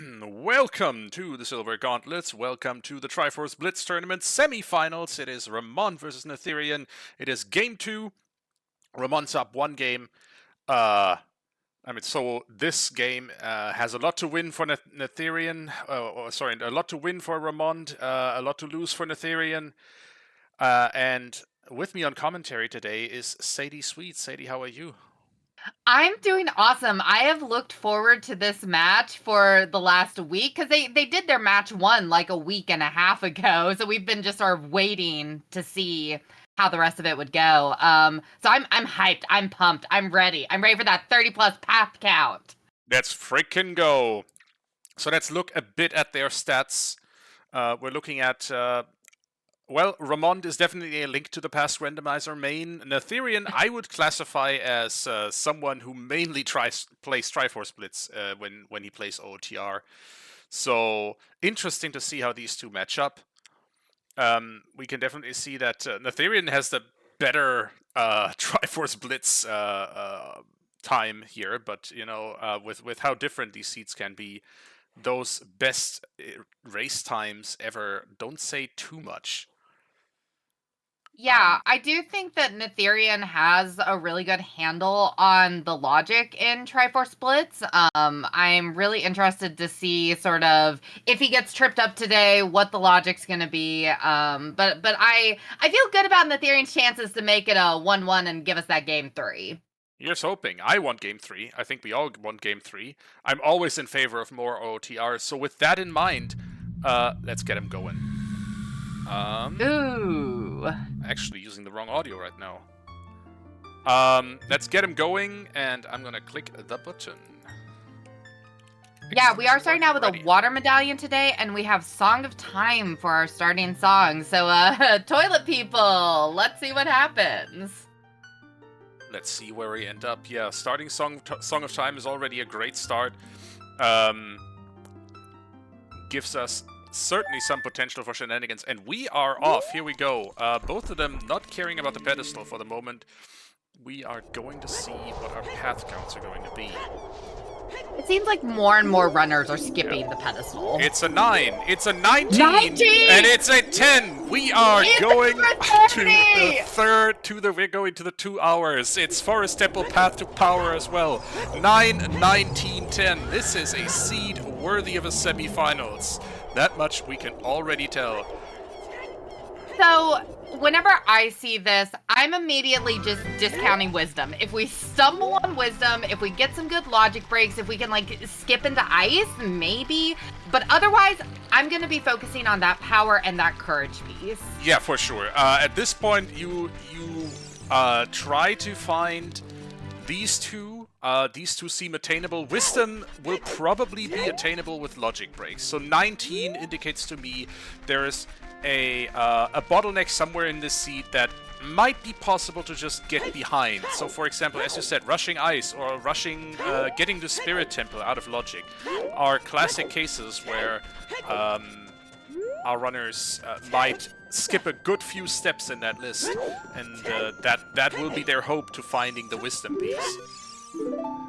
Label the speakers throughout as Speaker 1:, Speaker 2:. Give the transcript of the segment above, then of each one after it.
Speaker 1: Welcome to the Silver Gauntlets. Welcome to the Triforce Blitz Tournament semifinals. It is Ramond versus Natheirean. It is game 2. Ramond's up 1 game. So this game has a lot to win for Natheirean. A lot to win for Ramond. A lot to lose for Natheirean. And with me on commentary today is SadieSweet. Sadie, how are you?
Speaker 2: I'm doing awesome. I have looked forward to this match for the last week because they did their match 1 like a week and a half ago. So we've been just sort of waiting to see how the rest of it would go. So I'm hyped. I'm pumped. I'm ready. I'm ready for that 30+ path count.
Speaker 1: Let's freaking go. So let's look a bit at their stats. We're looking at well, Ramond is definitely a link to the past randomizer main. Natheirean, I would classify as someone who mainly plays Triforce Blitz when he plays OoTR. So interesting to see how these two match up. We can definitely see that Natheirean has the better Triforce Blitz time here, but you know, with how different these seeds can be, those best race times ever don't say too much.
Speaker 2: Yeah, I do think that Natheirean has a really good handle on the logic in Triforce Blitz. I'm really interested to see sort of if he gets tripped up today, what the logic's going to be. But I feel good about Natheirean's chances to make it a 1-1 and give us that game 3.
Speaker 1: Here's hoping. I want game 3. I think we all want game 3. I'm always in favor of more OoTRs. So with that in mind, let's get him going.
Speaker 2: Ooh.
Speaker 1: Actually using the wrong audio right now. Let's get him going, and I'm gonna click the button.
Speaker 2: Yeah, we are starting out with a water medallion today, and we have Song of Time for our starting song. So, toilet people, let's see what happens.
Speaker 1: Let's see where we end up. Yeah, starting Song of Time is already a great start. Gives us certainly some potential for shenanigans, and we are off. Here we go. Both of them not caring about the pedestal for the moment. We are going to see what our path counts are going to be.
Speaker 2: It seems like more and more runners are skipping the pedestal.
Speaker 1: It's a 9. It's a 19.
Speaker 2: 19!
Speaker 1: And it's a 10. We are going to the third. We're going to the 2 hours. It's Forest Temple Path to Power as well. 9, 19, 10. This is a seed worthy of a semifinals. That much we can already tell.
Speaker 2: So, whenever I see this, I'm immediately just discounting wisdom. If we stumble on wisdom, if we get some good logic breaks, if we can like skip into ice, maybe. But otherwise, I'm going to be focusing on that power and that courage piece.
Speaker 1: Yeah, for sure. At this point, you try to find these two. These two seem attainable. Wisdom will probably be attainable with logic breaks. So 19 indicates to me there is a bottleneck somewhere in this seed that might be possible to just get behind. So for example, as you said, rushing ice or rushing, getting the spirit temple out of logic are classic cases where our runners might skip a good few steps in that list, and that will be their hope to finding the wisdom piece.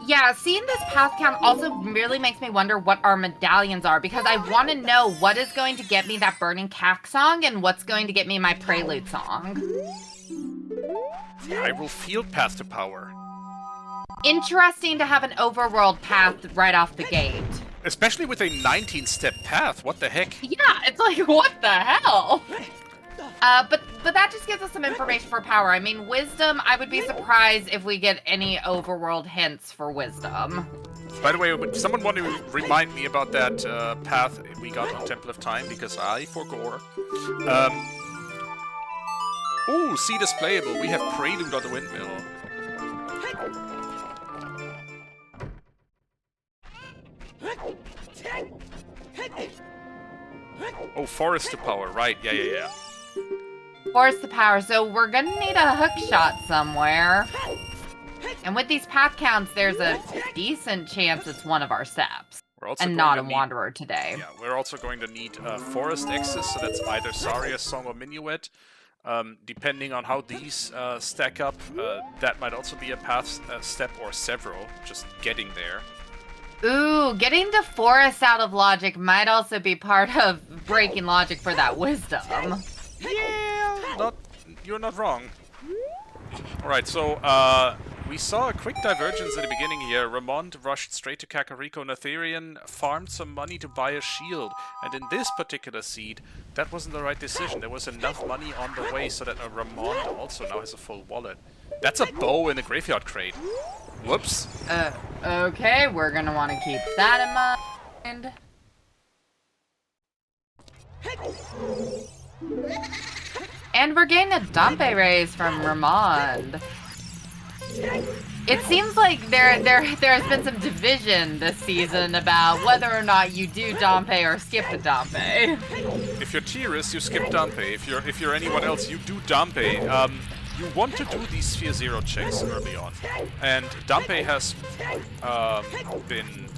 Speaker 2: Yeah, seeing this path count also really makes me wonder what our medallions are, because I want to know what is going to get me that Burning Cack song and what's going to get me my Prelude song.
Speaker 1: Hyrule Field Path to Power.
Speaker 2: Interesting to have an overworld path right off the gate.
Speaker 1: Especially with a 19-step path, what the heck?
Speaker 2: Yeah, it's like, what the hell? But that just gives us some information for power. I mean, wisdom, I would be surprised if we get any overworld hints for wisdom.
Speaker 1: By the way, would someone want to remind me about that path we got on Temple of Time, because I forgot. Ooh, seed is playable. We have Prelude on the Windmill. Oh, Forest to Power, right, yeah.
Speaker 2: Force the power, so we're gonna need a hook shot somewhere. And with these path counts, there's a decent chance it's one of our steps. And not a Wanderer today.
Speaker 1: Yeah, we're also going to need Forest Access, so that's either Saria's Song or Minuet. Depending on how these stack up, that might also be a path step or several, just getting there.
Speaker 2: Ooh, getting the forest out of logic might also be part of breaking logic for that wisdom.
Speaker 1: Yeah, you're not wrong. Alright, so, we saw a quick divergence at the beginning here. Ramond rushed straight to Kakariko. Natheirean farmed some money to buy a shield. And in this particular seed, that wasn't the right decision. There was enough money on the way so that Ramond also now has a full wallet. That's a bow in a graveyard crate. Whoops.
Speaker 2: Okay, we're gonna want to keep that in mind. And we're getting a Dampe raise from Ramond. It seems like there has been some division this season about whether or not you do Dampe or skip the Dampe.
Speaker 1: If you're Tyrus, you skip Dampe. If you're anyone else, you do Dampe. You want to do these Sphere Zero checks early on. And Dampe has been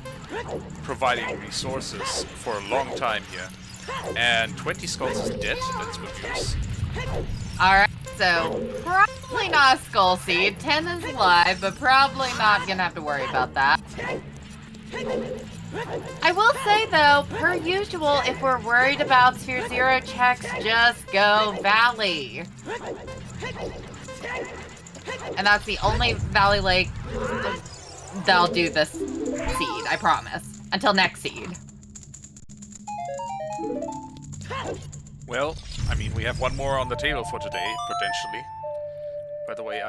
Speaker 1: providing resources for a long time here. And 20 skulls is dead, that's good news.
Speaker 2: Alright, so probably not a Skull Seed. 10 is alive, but probably not gonna have to worry about that. I will say though, per usual, if we're worried about Sphere Zero checks, just go Valley. And that's the only Valley Lake that'll do this seed, I promise. Until next seed.
Speaker 1: Well, I mean, we have one more on the table for today, potentially. By the way,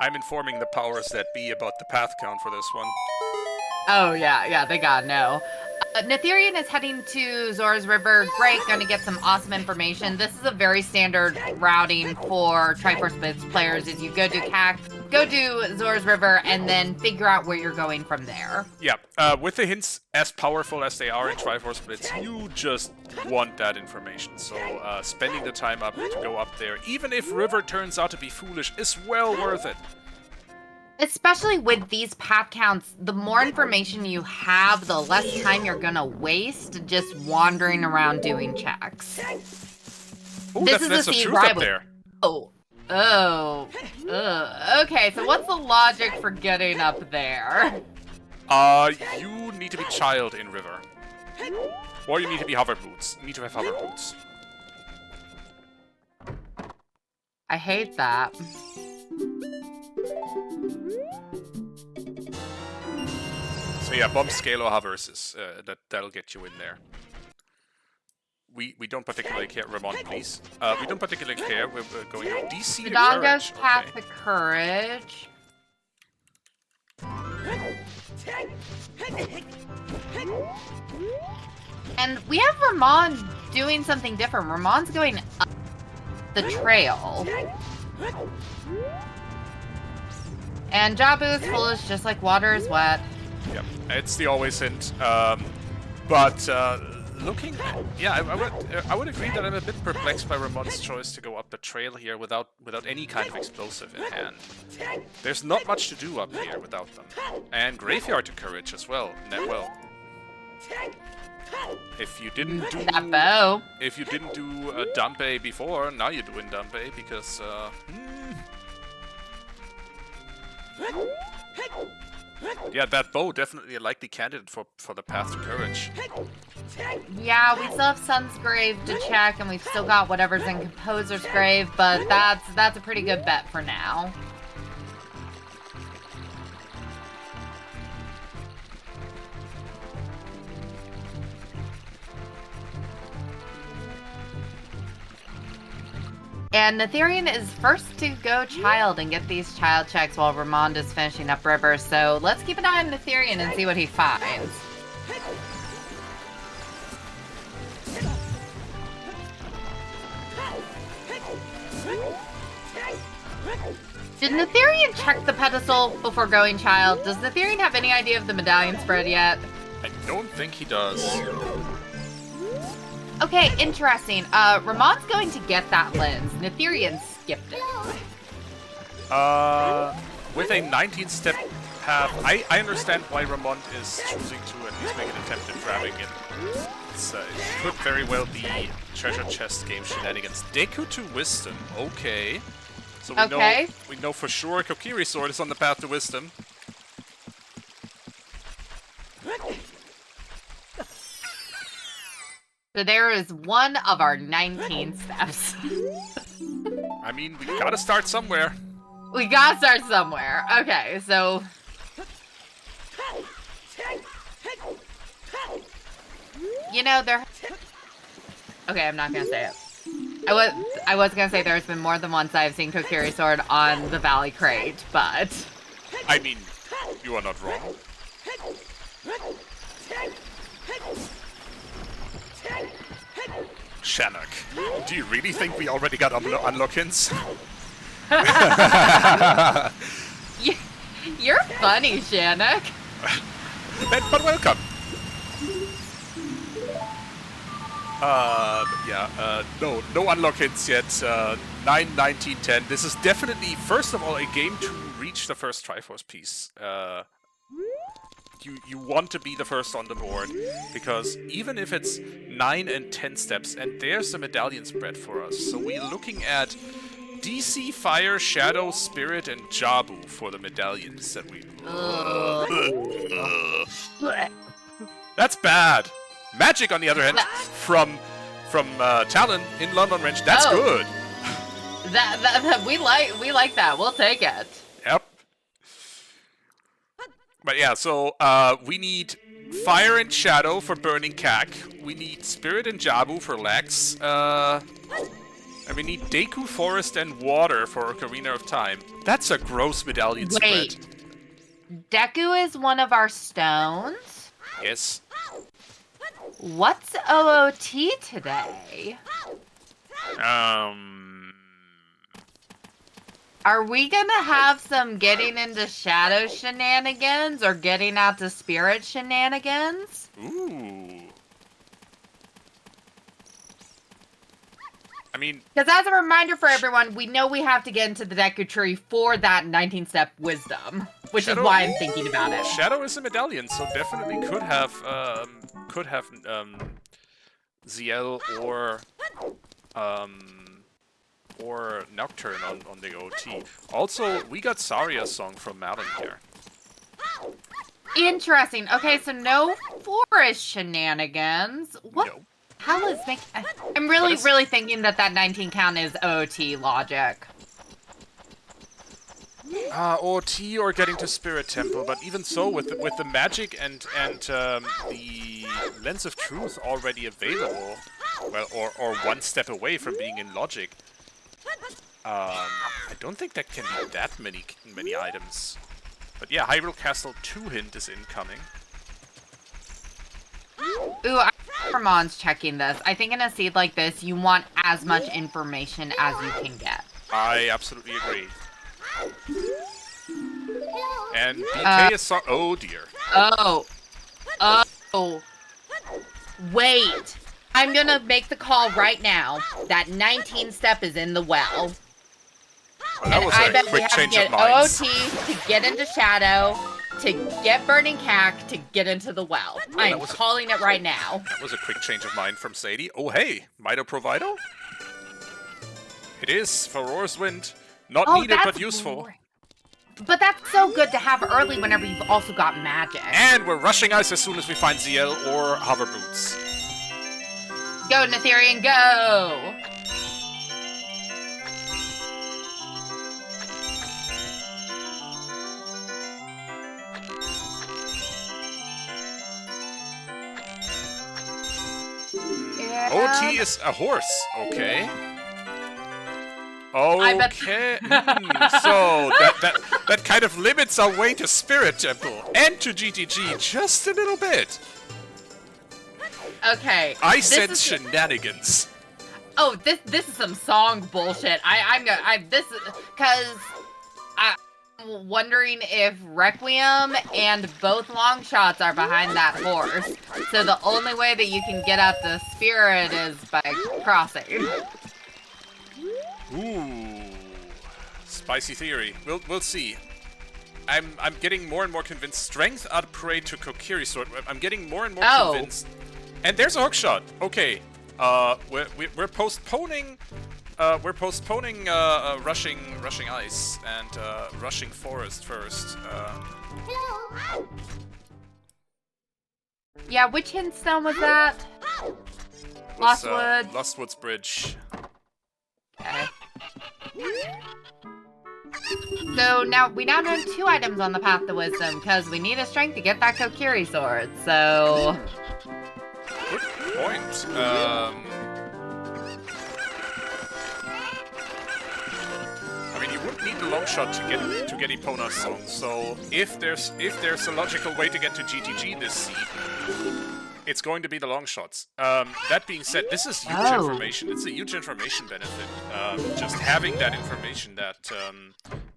Speaker 1: I'm informing the powers that be about the path count for this one.
Speaker 2: Oh, yeah, they gotta know. Natheirean is heading to Zora's River. Great, gonna get some awesome information. This is a very standard routing for Triforce Blitz players. Is you go to Zora's River, and then figure out where you're going from there.
Speaker 1: Yeah, with the hints as powerful as they are in Triforce Blitz, you just want that information. So spending the time up to go up there, even if River turns out to be foolish, is well worth it.
Speaker 2: Especially with these path counts, the more information you have, the less time you're gonna waste just wandering around doing checks.
Speaker 1: Ooh, that's the truth up there.
Speaker 2: Okay, so what's the logic for getting up there?
Speaker 1: You need to be child in River. Or you need to be hover boots. You need to have hover boots.
Speaker 2: I hate that.
Speaker 1: So yeah, bomb scale or hovers is that'll get you in there. We don't particularly care. Ramond, please. We don't particularly care. We're going to DC to
Speaker 2: Dongo's
Speaker 1: courage.
Speaker 2: path to courage. And we have Ramond doing something different. Ramond's going up the trail. And Jabu is foolish, just like water is wet.
Speaker 1: Yep, it's the always hint. But looking, yeah, I would agree that I'm a bit perplexed by Ramond's choice to go up the trail here without any kind of explosive in hand. There's not much to do up here without them, and graveyard to courage as well. If you didn't do
Speaker 2: that bow,
Speaker 1: if you didn't do Dampe before, now you're doing Dampe because yeah, that bow definitely a likely candidate for the path to courage.
Speaker 2: Yeah, we still have Sun's Grave to check, and we've still got whatever's in Composer's Grave, but that's a pretty good bet for now. And Natheirean is first to go child and get these child checks while Ramond is finishing up River. So let's keep an eye on Natheirean and see what he finds. Did Natheirean check the pedestal before going child? Does Natheirean have any idea of the medallion spread yet?
Speaker 1: I don't think he does.
Speaker 2: Okay, interesting. Ramond's going to get that lens. Natheirean skipped it.
Speaker 1: With a 19-step path, I understand why Ramond is choosing to at least make an attempt at grabbing it. It could very well be treasure chest game shenanigans. Deku to Wisdom, okay. So we know for sure Kokiri Sword is on the path to Wisdom.
Speaker 2: So there is one of our 19 steps.
Speaker 1: I mean, we gotta start somewhere.
Speaker 2: We gotta start somewhere. Okay, so... You know, there... Okay, I'm not gonna say it. I was gonna say there's been more than once I've seen Kokiri Sword on the Valley Crate, but...
Speaker 1: I mean, you are not wrong. Shannock, do you really think we already got unlock-ins?
Speaker 2: You're funny, Shannock.
Speaker 1: But welcome. No unlock-ins yet. 9, 19, 10. This is definitely, first of all, a game to reach the first Triforce piece. You want to be the first on the board, because even if it's 9 and 10 steps, and there's the medallion spread for us, so we're looking at DC, Fire, Shadow, Spirit, and Jabu for the medallions that we... That's bad! Magic, on the other hand, from Talon in London Range, that's good!
Speaker 2: We like that, we'll take it.
Speaker 1: Yep. But yeah, so we need Fire and Shadow for Burning Cack. We need Spirit and Jabu for Lex. And we need Deku, Forest, and Water for Ocarina of Time. That's a gross medallion spread.
Speaker 2: Deku is one of our stones?
Speaker 1: Yes.
Speaker 2: What's OOT today? Are we gonna have some getting into Shadow shenanigans or getting out to Spirit shenanigans?
Speaker 1: Ooh. I mean...
Speaker 2: Because as a reminder for everyone, we know we have to get into the Deku Tree for that 19-step wisdom, which is why I'm thinking about it.
Speaker 1: Shadow is a medallion, so definitely could have ZL or Nocturne on the OT. Also, we got Saria's song from Malin here.
Speaker 2: Interesting. Okay, so no forest shenanigans. What?
Speaker 1: No.
Speaker 2: How is making? I'm really thinking that 19 count is OT logic.
Speaker 1: OT or getting to Spirit Temple, but even so, with the magic and the Lens of Truth already available, well, or one step away from being in logic, I don't think that can be that many items. But yeah, Hyrule Castle 2 hint is incoming.
Speaker 2: Ooh, Ramond's checking this. I think in a seed like this, you want as much information as you can get.
Speaker 1: I absolutely agree. And BK is so... Oh, dear.
Speaker 2: Oh. Wait. I'm gonna make the call right now. That 19 step is in the well.
Speaker 1: Well, that was a quick change of minds.
Speaker 2: OT to get into Shadow, to get Burning Cack, to get into the well. I'm calling it right now.
Speaker 1: That was a quick change of mind from Sadie. Oh, hey, Mito Provido? It is for Roar's Wind. Not needed, but useful.
Speaker 2: Boring. But that's so good to have early whenever you've also got magic.
Speaker 1: And we're rushing ice as soon as we find ZL or Hover Boots.
Speaker 2: Go, Natheirean, go!
Speaker 1: OT is a horse, okay. Okay. So that kind of limits our way to Spirit Temple and to GTG just a little bit.
Speaker 2: Okay.
Speaker 1: I said shenanigans.
Speaker 2: Oh, this is some song bullshit. I'm wondering if Requiem and both long shots are behind that horse. So the only way that you can get at the Spirit is by crossing.
Speaker 1: Ooh, spicy theory. We'll see. I'm getting more and more convinced. Strength upgrade to Kokiri Sword. I'm getting more and more convinced. And there's a hookshot. Okay. We're postponing. Rushing ice and rushing forest first.
Speaker 2: Yeah, which hint stone was that?
Speaker 1: was
Speaker 2: Lostwood.
Speaker 1: Lostwood's bridge.
Speaker 2: Okay. So we now know 2 items on the path to wisdom, because we need a strength to get that Kokiri sword, so...
Speaker 1: Good point. I mean, you wouldn't need the long shot to get Epona's song, so if there's a logical way to get to GTG this seed, it's going to be the long shots. That being said, this is huge information. It's a huge information benefit. Just having that information that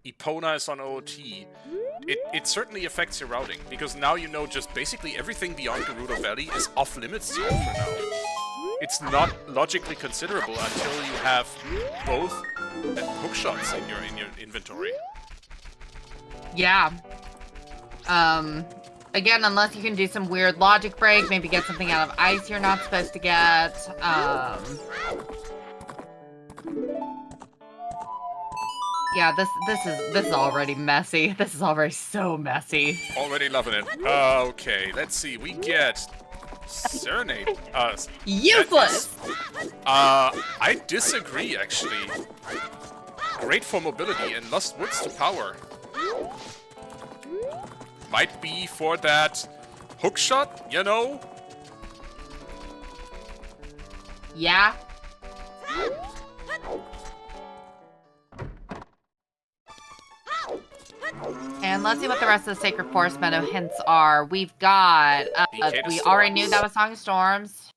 Speaker 1: Epona is on OOT, it certainly affects your routing, because now you know just basically everything beyond Gerudo Valley is off limits to you for now. It's not logically considerable until you have both hook shots in your inventory.
Speaker 2: Yeah. Again, unless you can do some weird logic break, maybe get something out of ice you're not supposed to get. Yeah, this is already messy. This is already so messy.
Speaker 1: Already loving it. Okay, let's see. We get Serenade.
Speaker 2: Useless!
Speaker 1: I disagree, actually. Great for mobility and Lost Woods to power. Might be for that hook shot, you know?
Speaker 2: Yeah. And let's see what the rest of the Sacred Forest Meadow hints are. We've got... we already knew that was Song of Storms.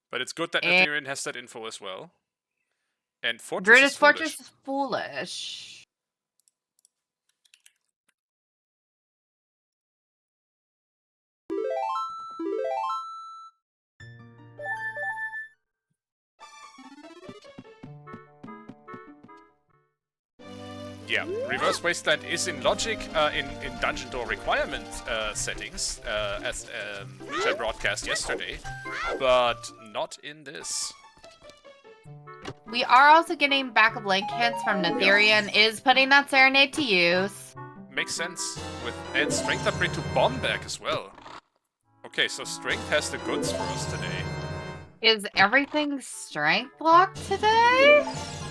Speaker 1: But it's good that Natheirean has that info as well. And Fortress
Speaker 2: Druid's
Speaker 1: is foolish.
Speaker 2: Fortress is foolish.
Speaker 1: Yeah, Reverse Wasteland is in logic in Dungeon Door requirement settings, which I broadcast yesterday, but not in this.
Speaker 2: We are also getting backup link hints from Natheirean is putting that Serenade to use.
Speaker 1: Makes sense. And Strength upgrade to Bomb back as well. Okay, so Strength has the goods for us today.
Speaker 2: Is everything Strength blocked today?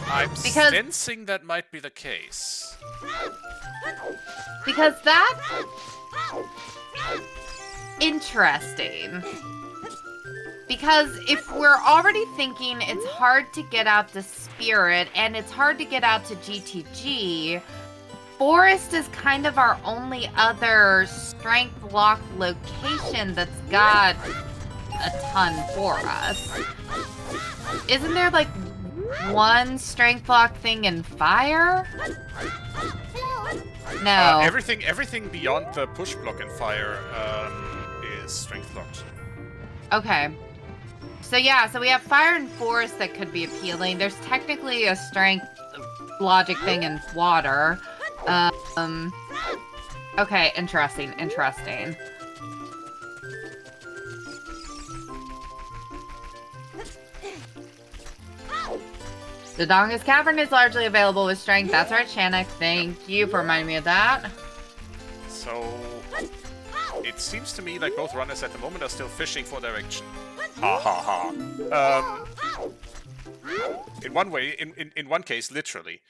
Speaker 1: I'm sensing that might be the case.
Speaker 2: Because that... Interesting. Because if we're already thinking it's hard to get out to Spirit and it's hard to get out to GTG, Forest is kind of our only other Strength lock location that's got a ton for us. Isn't there like one Strength block thing in Fire? No.
Speaker 1: Everything beyond the push block and Fire is Strength locked.
Speaker 2: Okay. So yeah, so we have Fire and Forest that could be appealing. There's technically a Strength logic thing in Water. Okay, interesting. The Donga's Cavern is largely available with Strength. That's right, Shannock. Thank you for reminding me of that.
Speaker 1: So, it seems to me like both runners at the moment are still fishing for direction. Ha ha ha. In one way, in one case, literally.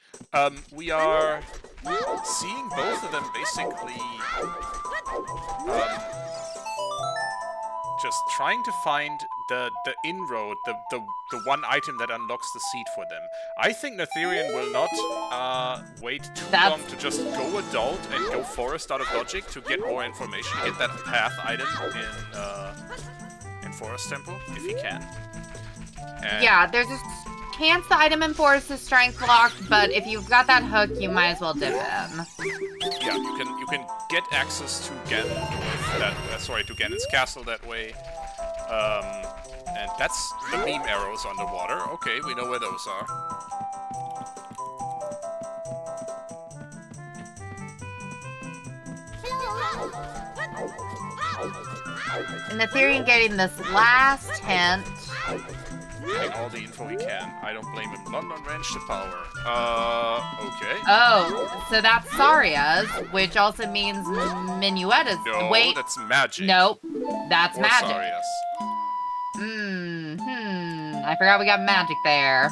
Speaker 1: We are seeing both of them basically just trying to find the inroad, the one item that unlocks the seed for them. I think Natheirean will not wait too long to just go adult and go forest out of logic to get more information, get that path item in Forest Temple, if he can. And
Speaker 2: yeah, there's a chance the item in Forest is Strength locked, but if you've got that hook, you might as well dip in.
Speaker 1: Yeah, you can get access to to Ganon's castle that way. And that's the beam arrows underwater. Okay, we know where those are.
Speaker 2: And Natheirean getting this last hint.
Speaker 1: Getting all the info he can. I don't blame him. London Ranch to power. Okay.
Speaker 2: Oh, so that's Saria's, which also means Minueta's.
Speaker 1: No,
Speaker 2: Wait.
Speaker 1: that's magic.
Speaker 2: Nope. That's
Speaker 1: or
Speaker 2: magic.
Speaker 1: Saria's.
Speaker 2: I forgot we got magic there.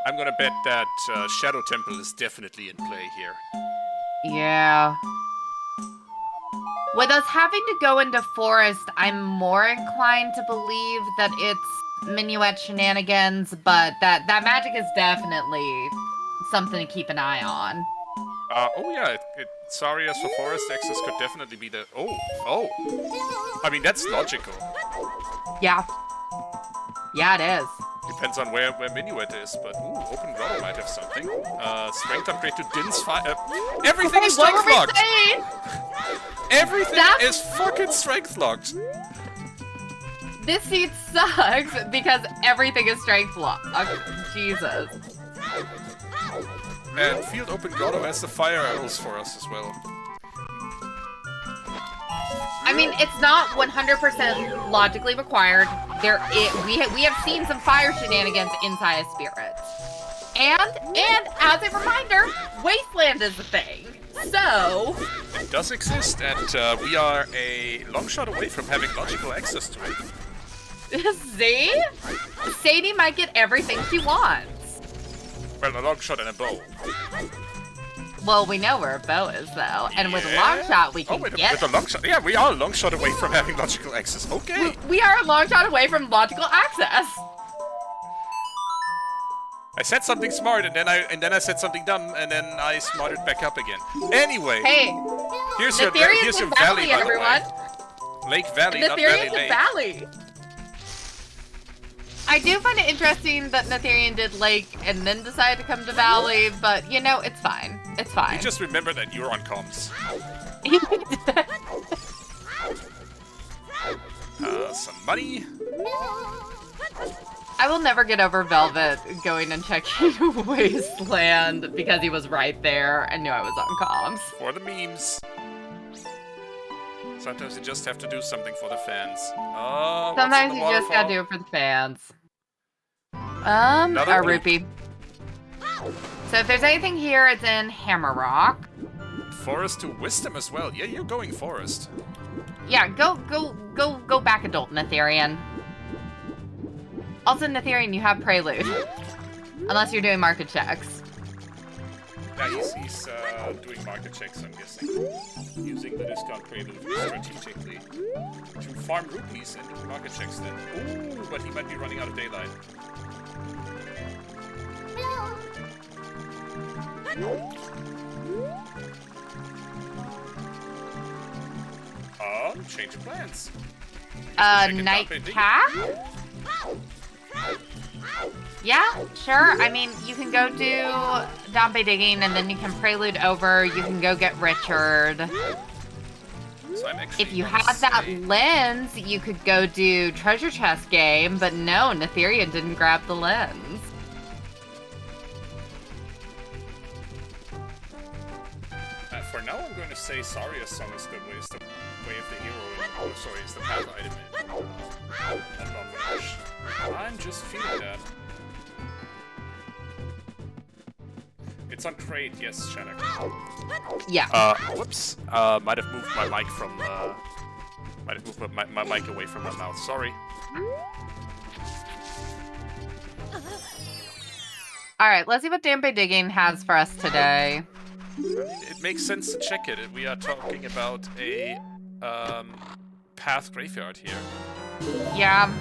Speaker 1: I'm gonna bet that Shadow Temple is definitely in play here.
Speaker 2: Yeah. With us having to go into forest, I'm more inclined to believe that it's Minuet shenanigans, but that magic is definitely something to keep an eye on.
Speaker 1: Oh yeah, Saria's for Forest Access could definitely be the... Oh. I mean, that's logical.
Speaker 2: Yeah. Yeah, it is.
Speaker 1: Depends on where Minuet is, but Open Grotto might have something. Strength upgrade to Din's fire. Everything is strength locked! Everything is fucking strength locked!
Speaker 2: This seed sucks because everything is strength locked. Jesus.
Speaker 1: And Field Open Grotto has the fire arrows for us as well.
Speaker 2: I mean, it's not 100% logically required. We have seen some fire shenanigans inside of Spirits. And as a reminder, Wasteland is a thing. So...
Speaker 1: It does exist, and we are a long shot away from having logical access to it.
Speaker 2: See? Sadie might get everything she wants.
Speaker 1: Well, a long shot and a bow.
Speaker 2: Well, we know where a bow is, though. And with a long shot, we can get
Speaker 1: with a long shot. Yeah, we are a long shot away from having logical access. Okay.
Speaker 2: We are a long shot away from logical access.
Speaker 1: I said something smart, and then I said something dumb, and then I smarted back up again. Anyway.
Speaker 2: Hey.
Speaker 1: Here's your valley, by
Speaker 2: everyone.
Speaker 1: The way. Lake Valley, not Valley Lake.
Speaker 2: Valley. I do find it interesting that Natheirean did Lake and then decided to come to Valley, but you know, it's fine. It's fine.
Speaker 1: You just remember that you're on comms. Some money.
Speaker 2: I will never get over Velvet going and checking Wasteland because he was right there and knew I was on comms.
Speaker 1: For the memes. Sometimes you just have to do something for the fans.
Speaker 2: Sometimes you just gotta do it for the fans. A rupee. So if there's anything here, it's in Hammerrock.
Speaker 1: Forest to Wisdom as well. Yeah, you're going Forest.
Speaker 2: Yeah, go back, adult Natheirean. Also, Natheirean, you have Prelude. Unless you're doing market checks.
Speaker 1: Yeah, he's doing market checks, I'm guessing. Using the discount Prelude strategically. To farm rupees and do market checks then. Ooh, but he might be running out of daylight. Change of plans.
Speaker 2: Night Cat? Yeah, sure. I mean, you can go do Dompe Digging, and then you can Prelude over. You can go get Richard.
Speaker 1: So
Speaker 2: if you had that lens, you could go do Treasure Chest Game, but no, Natheirean didn't grab the lens.
Speaker 1: For now, I'm going to say Saria's song is the way, the way of the hero. Oh, sorry, it's the path item in Rush. I'm just feeling that. It's on crate, yes, Shannock.
Speaker 2: Yeah.
Speaker 1: Whoops. Might have moved my mic from, might have moved my mic away from my mouth, sorry.
Speaker 2: Alright, let's see what Dompe Digging has for us today.
Speaker 1: I mean, it makes sense to check it. We are talking about a, path graveyard here.
Speaker 2: Yeah.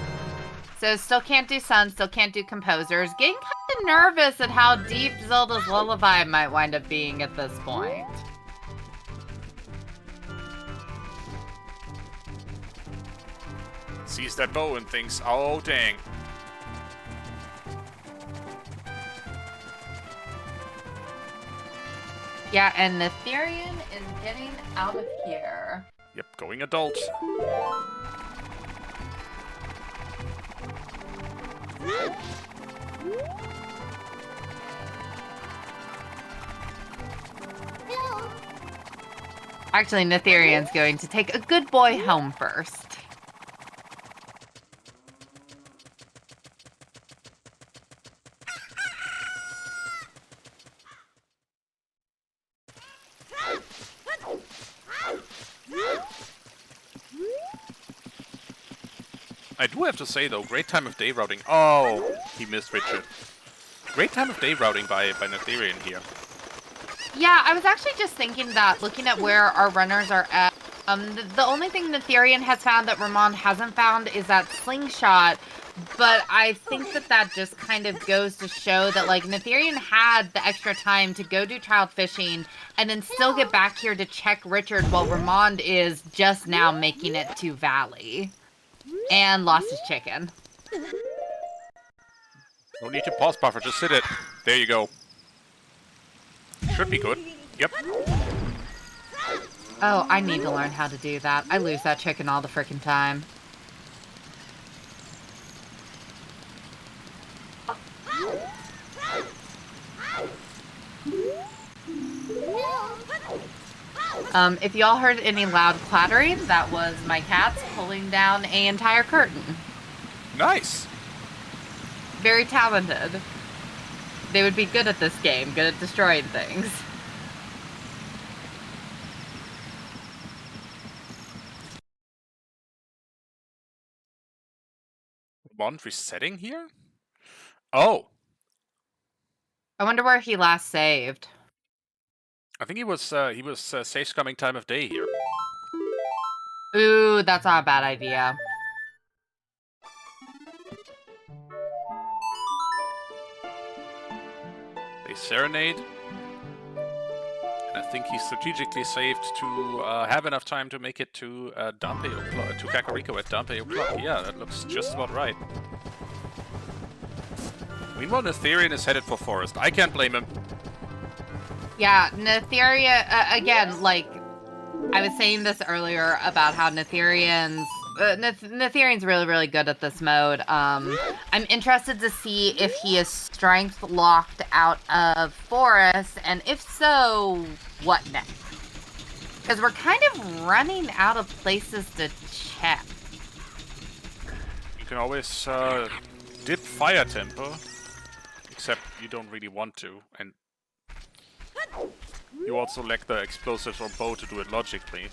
Speaker 2: So still can't do Sun, still can't do Composers. Getting kind of nervous at how deep Zelda's Lullaby might wind up being at this point.
Speaker 1: Sees that bow and thinks, oh dang.
Speaker 2: Yeah, and Natheirean is getting out of here.
Speaker 1: Yep, going adult.
Speaker 2: Actually, Natheirean's going to take a good boy home first.
Speaker 1: I do have to say though, great time of day routing. Oh, he missed Richard. Great time of day routing by Natheirean here.
Speaker 2: Yeah, I was actually just thinking that, looking at where our runners are at, the only thing Natheirean has found that Ramond hasn't found is that slingshot, but I think that just kind of goes to show that, like, Natheirean had the extra time to go do child fishing and then still get back here to check Richard while Ramond is just now making it to Valley. And lost his chicken.
Speaker 1: No need to pause buffer, just sit it. There you go. Should be good. Yep.
Speaker 2: Oh, I need to learn how to do that. I lose that chicken all the frickin' time. If y'all heard any loud clattering, that was my cats pulling down an entire curtain.
Speaker 1: Nice.
Speaker 2: Very talented. They would be good at this game, good at destroying things.
Speaker 1: Ramond resetting here? Oh.
Speaker 2: I wonder where he last saved.
Speaker 1: I think he was safe scumming time of day here.
Speaker 2: Ooh, that's not a bad idea.
Speaker 1: They serenade. And I think he's strategically saved to have enough time to make it to Dampe o'clock, to Kakariko at Dampe o'clock. Yeah, that looks just about right. Meanwhile, Natheirean is headed for Forest. I can't blame him.
Speaker 2: Yeah, Natheirean, again, like, I was saying this earlier about how Natheirean's really, really good at this mode. I'm interested to see if he is strength locked out of Forest, and if so, what next? Because we're kind of running out of places to check.
Speaker 1: You can always dip fire tempo, except you don't really want to, and you also lack the explosives or bow to do it logically.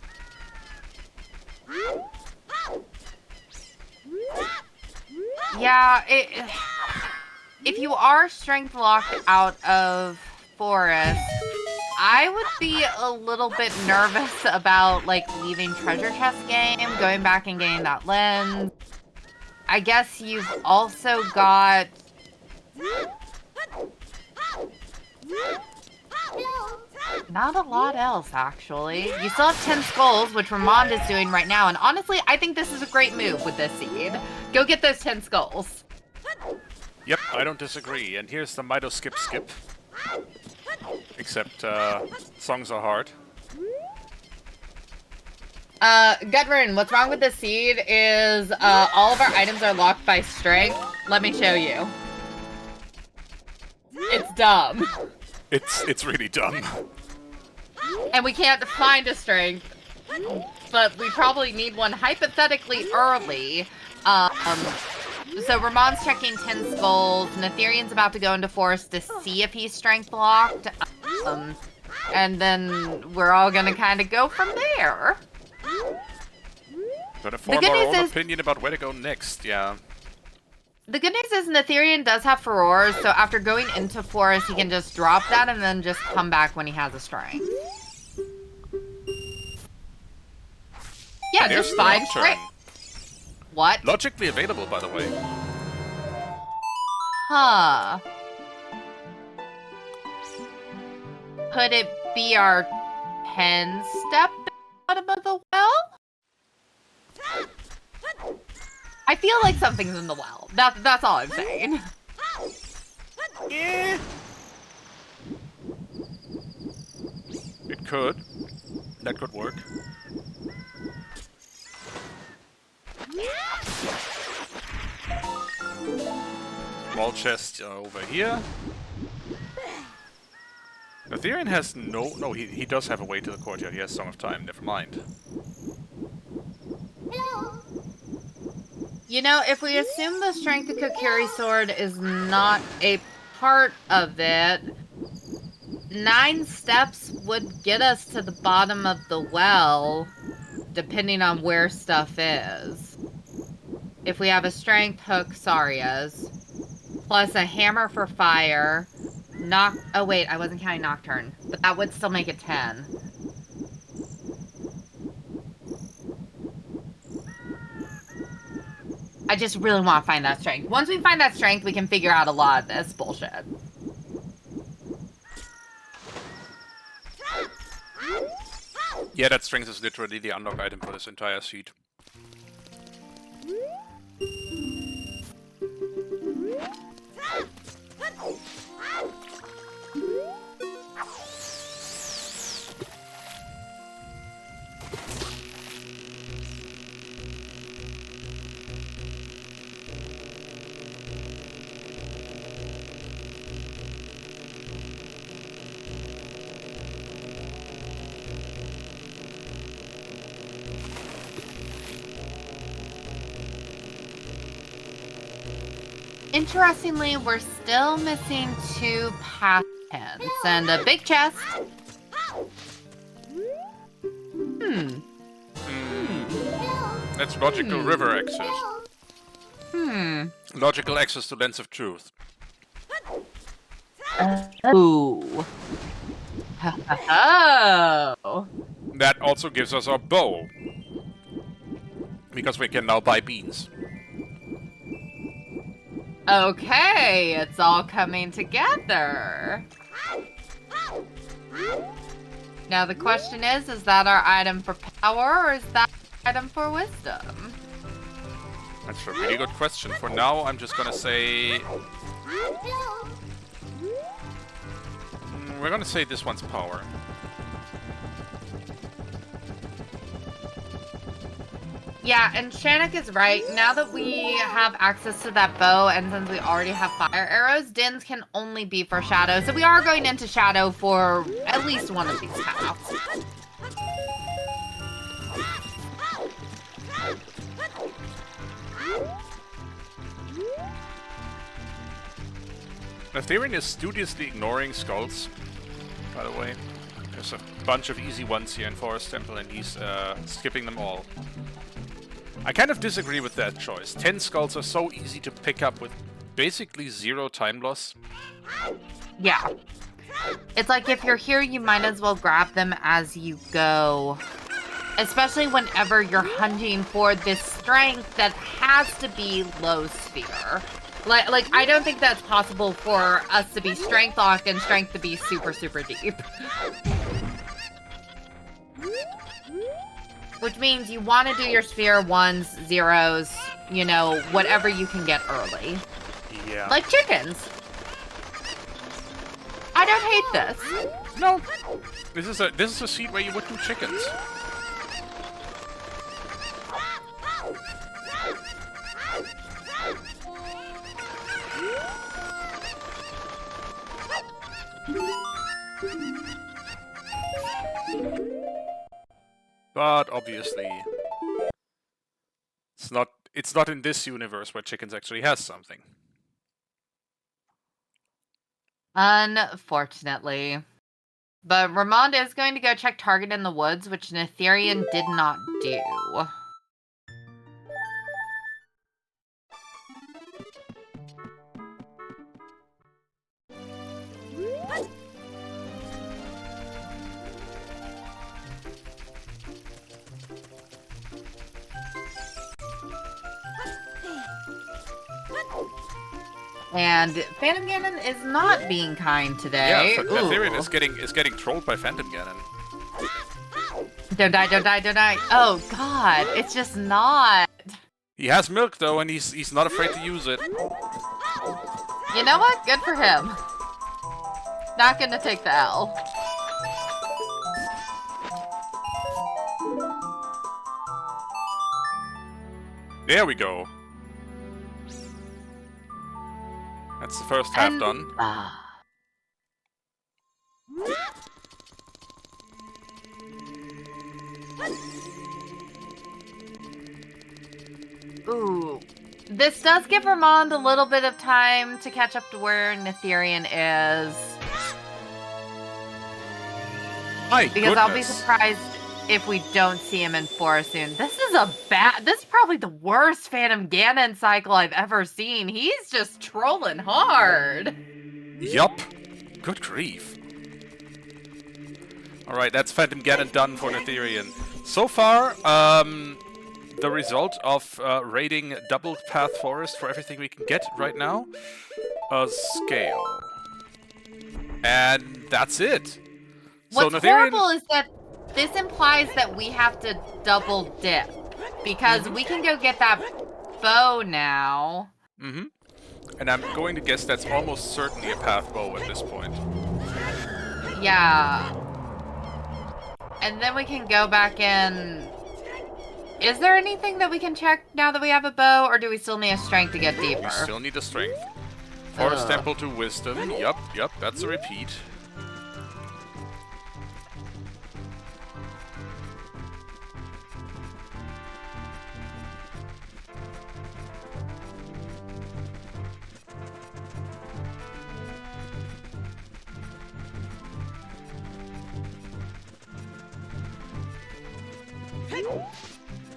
Speaker 2: Yeah, if you are strength locked out of Forest, I would be a little bit nervous about, like, leaving Treasure Chest game, going back and getting that lens. I guess you've also got... Not a lot else, actually. You still have 10 skulls, which Ramond is doing right now, and honestly, I think this is a great move with this seed. Go get those 10 skulls.
Speaker 1: Yep, I don't disagree. And here's the Mido skip. Except, songs are hard.
Speaker 2: Gudrun, what's wrong with this seed is, all of our items are locked by strength. Let me show you. It's dumb.
Speaker 1: It's really dumb.
Speaker 2: And we can't find a strength, but we probably need one hypothetically early. So Ramond's checking 10 skulls. Natheirean's about to go into Forest to see if he's strength locked. And then we're all gonna kind of go from there.
Speaker 1: Gonna form our own opinion about where to go next, yeah.
Speaker 2: The good news is Natheirean does have Furore, so after going into Forest, he can just drop that and then just come back when he has a strength. Yeah, just find strength. What?
Speaker 1: Logically available, by the way.
Speaker 2: Huh. Could it be our 10-step bottom of the well? I feel like something's in the well. That's all I'm saying.
Speaker 1: Yeah. It could. That could work. Wall chest over here. Natheirean has no, he does have a way to the courtyard. He has Song of Time. Never mind.
Speaker 2: You know, if we assume the strength of Kokiri sword is not a part of it, 9 steps would get us to the bottom of the well, depending on where stuff is. if we have a strength hook, Saria's, plus a hammer for fire, oh wait, I wasn't counting Nocturne, but that would still make it 10. I just really want to find that strength. Once we find that strength, we can figure out a lot of this bullshit.
Speaker 1: Yeah, that strength is literally the unlock item for this entire seed.
Speaker 2: Interestingly, we're still missing 2 path pins and a big chest.
Speaker 1: That's logical river access. Logical access to Lens of Truth.
Speaker 2: Ooh. Oh.
Speaker 1: That also gives us our bow. Because we can now buy beans.
Speaker 2: Okay, it's all coming together. Now the question is that our item for power or is that our item for wisdom?
Speaker 1: That's a really good question. For now, I'm just gonna say... we're gonna say this one's power.
Speaker 2: Yeah, and Shannock is right. Now that we have access to that bow, and since we already have fire arrows, Dins can only be for Shadow. So we are going into Shadow for at least one of these paths.
Speaker 1: Natheirean is studiously ignoring skulls, by the way. There's a bunch of easy ones here in Forest Temple, and he's skipping them all. I kind of disagree with that choice. 10 skulls are so easy to pick up with basically 0 time loss.
Speaker 2: Yeah. It's like if you're here, you might as well grab them as you go. Especially whenever you're hunting for this strength that has to be low sphere. Like I don't think that's possible for us to be strength locked and strength to be super, super deep. Which means you want to do your sphere 1s, 0s, you know, whatever you can get early.
Speaker 1: Yeah.
Speaker 2: Like chickens. I don't hate this.
Speaker 1: No. This is a seed where you would do chickens. But obviously, it's not in this universe where chickens actually has something.
Speaker 2: Unfortunately. But Ramond is going to go check target in the woods, which Natheirean did not do. And Phantom Ganon is not being kind today.
Speaker 1: Yeah, Natheirean is getting trolled by Phantom Ganon.
Speaker 2: Don't die, don't die, don't die. Oh god, it's just not.
Speaker 1: He has milk though, and he's not afraid to use it.
Speaker 2: You know what? Good for him. Not gonna take the L.
Speaker 1: There we go. That's the first half done.
Speaker 2: Ooh. This does give Ramond a little bit of time to catch up to where Natheirean is.
Speaker 1: My
Speaker 2: Because I'll be
Speaker 1: goodness.
Speaker 2: surprised if we don't see him in 4 soon. This is probably the worst Phantom Ganon cycle I've ever seen. He's just trolling hard.
Speaker 1: Yup. Good grief. Alright, that's Phantom Ganon done for Natheirean. So far, the result of raiding Double Path Forest for everything we can get right now, a scale. And that's it.
Speaker 2: What's
Speaker 1: so Natheirean...
Speaker 2: horrible is that this implies that we have to double dip. Because we can go get that bow now.
Speaker 1: Mm-hmm. And I'm going to guess that's almost certainly a path bow at this point.
Speaker 2: Yeah. And then we can go back in. Is there anything that we can check now that we have a bow, or do we still need a strength to get deeper?
Speaker 1: We still need a strength. Forest Temple to Wisdom. Yup, that's a repeat.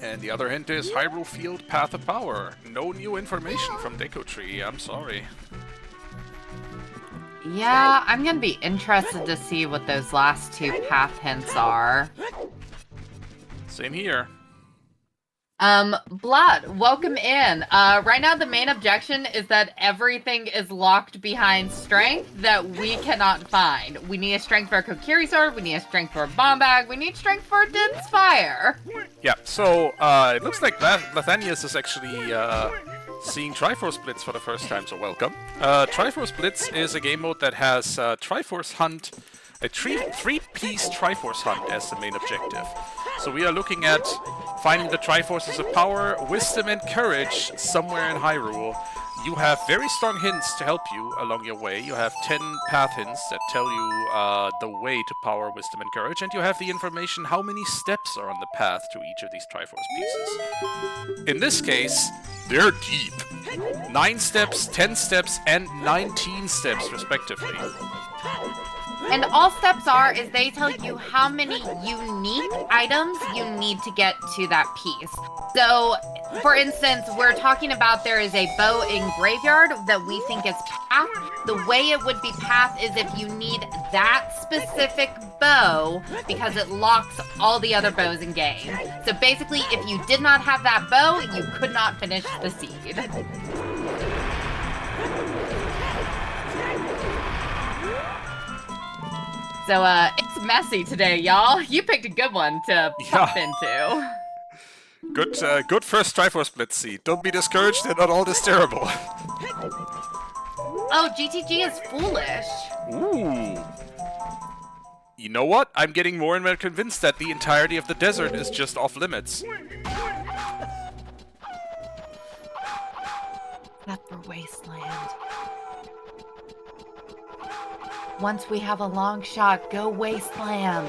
Speaker 1: And the other hint is Hyrule Field Path of Power. No new information from Deku Tree, I'm sorry.
Speaker 2: Yeah, I'm gonna be interested to see what those last 2 path hints are.
Speaker 1: Same here.
Speaker 2: Blood, welcome in. Right now the main objection is that everything is locked behind strength that we cannot find. We need a strength for a Kokiri sword, we need a strength for a bomb bag, we need strength for a dense fire.
Speaker 1: Yeah, so it looks like Nathanias is actually seeing Triforce Blitz for the first time, so welcome. Triforce Blitz is a game mode that has Triforce Hunt, a three-piece Triforce Hunt as the main objective. So we are looking at finding the Triforces of Power, Wisdom, and Courage somewhere in Hyrule. You have very strong hints to help you along your way. You have 10 path hints that tell you the way to Power, Wisdom, and Courage, and you have the information how many steps are on the path to each of these Triforce pieces. In this case, they're deep. 9 steps, 10 steps, and 19 steps, respectively.
Speaker 2: And all steps is they tell you how many unique items you need to get to that piece. So, for instance, we're talking about there is a bow in Graveyard that we think is path. The way it would be path is if you need that specific bow because it locks all the other bows in game. So basically, if you did not have that bow, you could not finish the seed. So, it's messy today, y'all. You picked a good one to pop into.
Speaker 1: Good first Triforce Blitz seed. Don't be discouraged, they're not all this terrible.
Speaker 2: Oh, GTG is foolish.
Speaker 1: Ooh. You know what? I'm getting more and more convinced that the entirety of the desert is just off limits.
Speaker 2: Except for Wasteland. Once we have a long shot, go Wasteland.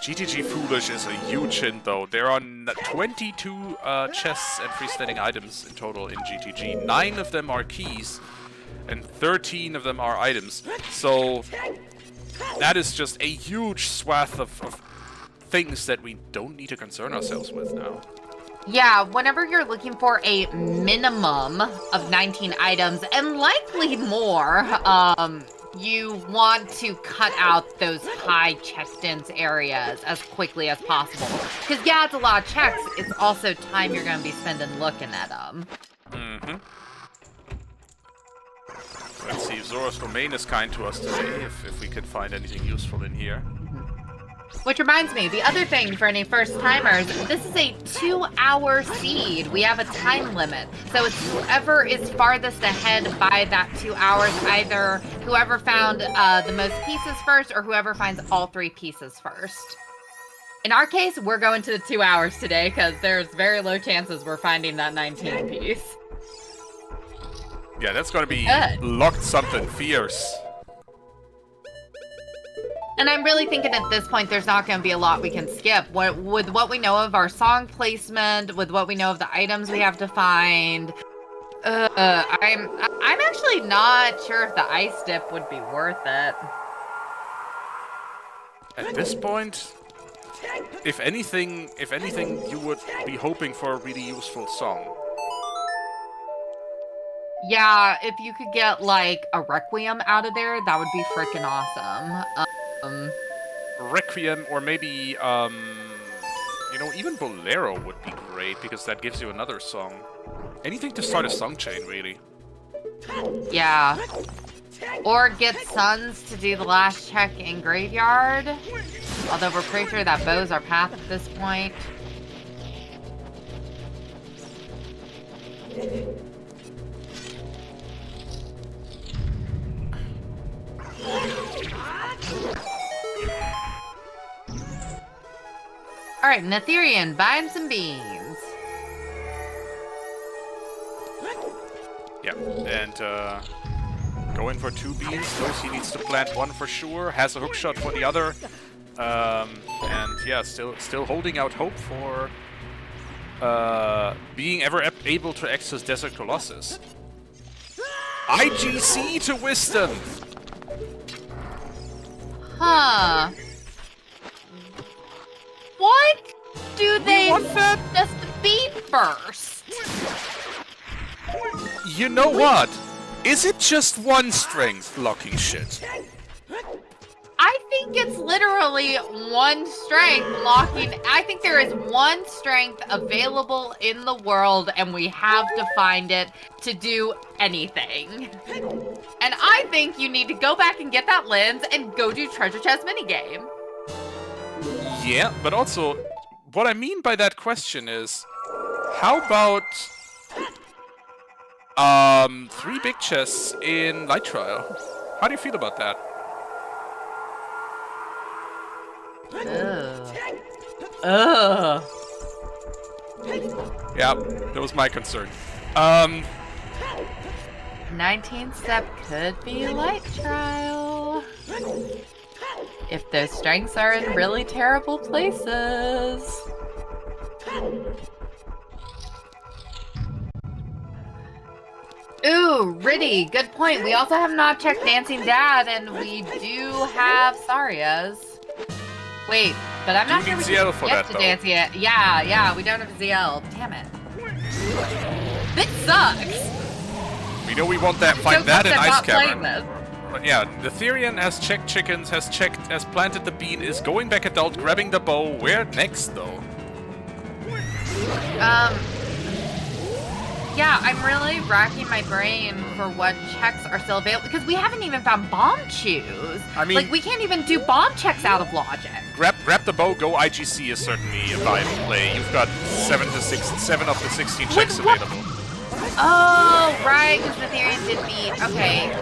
Speaker 1: GTG Foolish is a huge hint, though. There are 22 chests and freestanding items in total in GTG. 9 of them are keys, and 13 of them are items. So that is just a huge swath of things that we don't need to concern ourselves with now.
Speaker 2: Yeah, whenever you're looking for a minimum of 19 items, and likely more, you want to cut out those high checked-in areas as quickly as possible. Because, yeah, it's a lot of checks. It's also time you're going to be spending looking at them.
Speaker 1: Mm-hmm. Let's see if Zora's Domain is kind to us today, if we could find anything useful in here.
Speaker 2: Which reminds me, the other thing for any first-timers, this is a 2-hour seed. We have a time limit. So it's whoever is farthest ahead by that 2 hours, either whoever found the most pieces first or whoever finds all 3 pieces first. In our case, we're going to the 2 hours today because there's very low chances we're finding that 19 piece.
Speaker 1: Yeah, that's going to be
Speaker 2: Good.
Speaker 1: locked something fierce.
Speaker 2: And I'm really thinking at this point there's not going to be a lot we can skip. With what we know of our song placement, with what we know of the items we have to find, I'm actually not sure if the ice dip would be worth it.
Speaker 1: At this point, if anything, you would be hoping for a really useful song.
Speaker 2: Yeah, if you could get like a Requiem out of there, that would be freaking awesome.
Speaker 1: Requiem, or maybe, you know, even Bolero would be great, because that gives you another song. Anything to start a song chain, really.
Speaker 2: Yeah. Or get Suns to do the last check in Graveyard. Although we're pretty sure that bows our path at this point. Alright, Natheirean, buying some beans.
Speaker 1: Yeah, and going for 2 beans. Knows he needs to plant 1 for sure. Has a hookshot for the other. And yeah, still holding out hope for being ever able to access Desert Colossus. IGC to Wisdom!
Speaker 2: Huh. What do they want us to beat first?
Speaker 1: You know what? Is it just 1 strength locking shit?
Speaker 2: I think it's literally 1 strength locking. I think there is 1 strength available in the world, and we have to find it to do anything. And I think you need to go back and get that lens and go do treasure chest minigame.
Speaker 1: Yeah, but also, what I mean by that question is, how about 3 big chests in Light Trial? How do you feel about that?
Speaker 2: Ugh.
Speaker 1: Yeah, that was my concern.
Speaker 2: 19th step could be Light Trial. If those strengths are in really terrible places. Ooh, Riddy, good point. We also have not checked Dancing Dad, and we do have Saria's. Wait, but I'm not sure we can get to Dancing yet. Yeah, we don't have ZL. Damn it. This sucks.
Speaker 1: We know we want that. Find that in Ice Cavern.
Speaker 2: This.
Speaker 1: But yeah, Natheirean has checked chickens, has planted the bean, is going back adult, grabbing the bow. Where next, though?
Speaker 2: Yeah, I'm really racking my brain for what checks are still available, because we haven't even found bomb chews.
Speaker 1: I mean,
Speaker 2: like, we can't even do bomb checks out of logic.
Speaker 1: Grab the bow, go IGC is certainly a viable play. You've got 7 of the 16 checks available.
Speaker 2: Oh, right, because Natheirean did beat. Okay.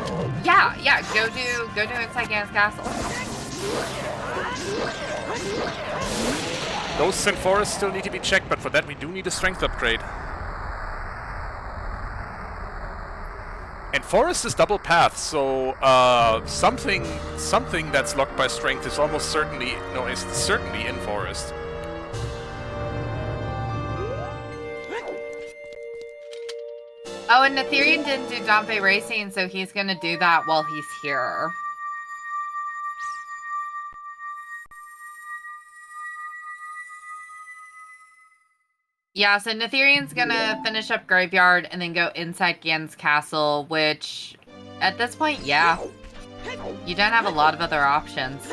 Speaker 2: Yeah, go do Inside Gans Castle.
Speaker 1: Ghosts and forests still need to be checked, but for that we do need a strength upgrade. And forest is double path, so something that's locked by strength is almost certainly in forest.
Speaker 2: Oh, and Natheirean didn't do Dompe Racing, so he's gonna do that while he's here. Yeah, so Natheirean's gonna finish up Graveyard and then go inside Gan's Castle, which, at this point, yeah. You don't have a lot of other options.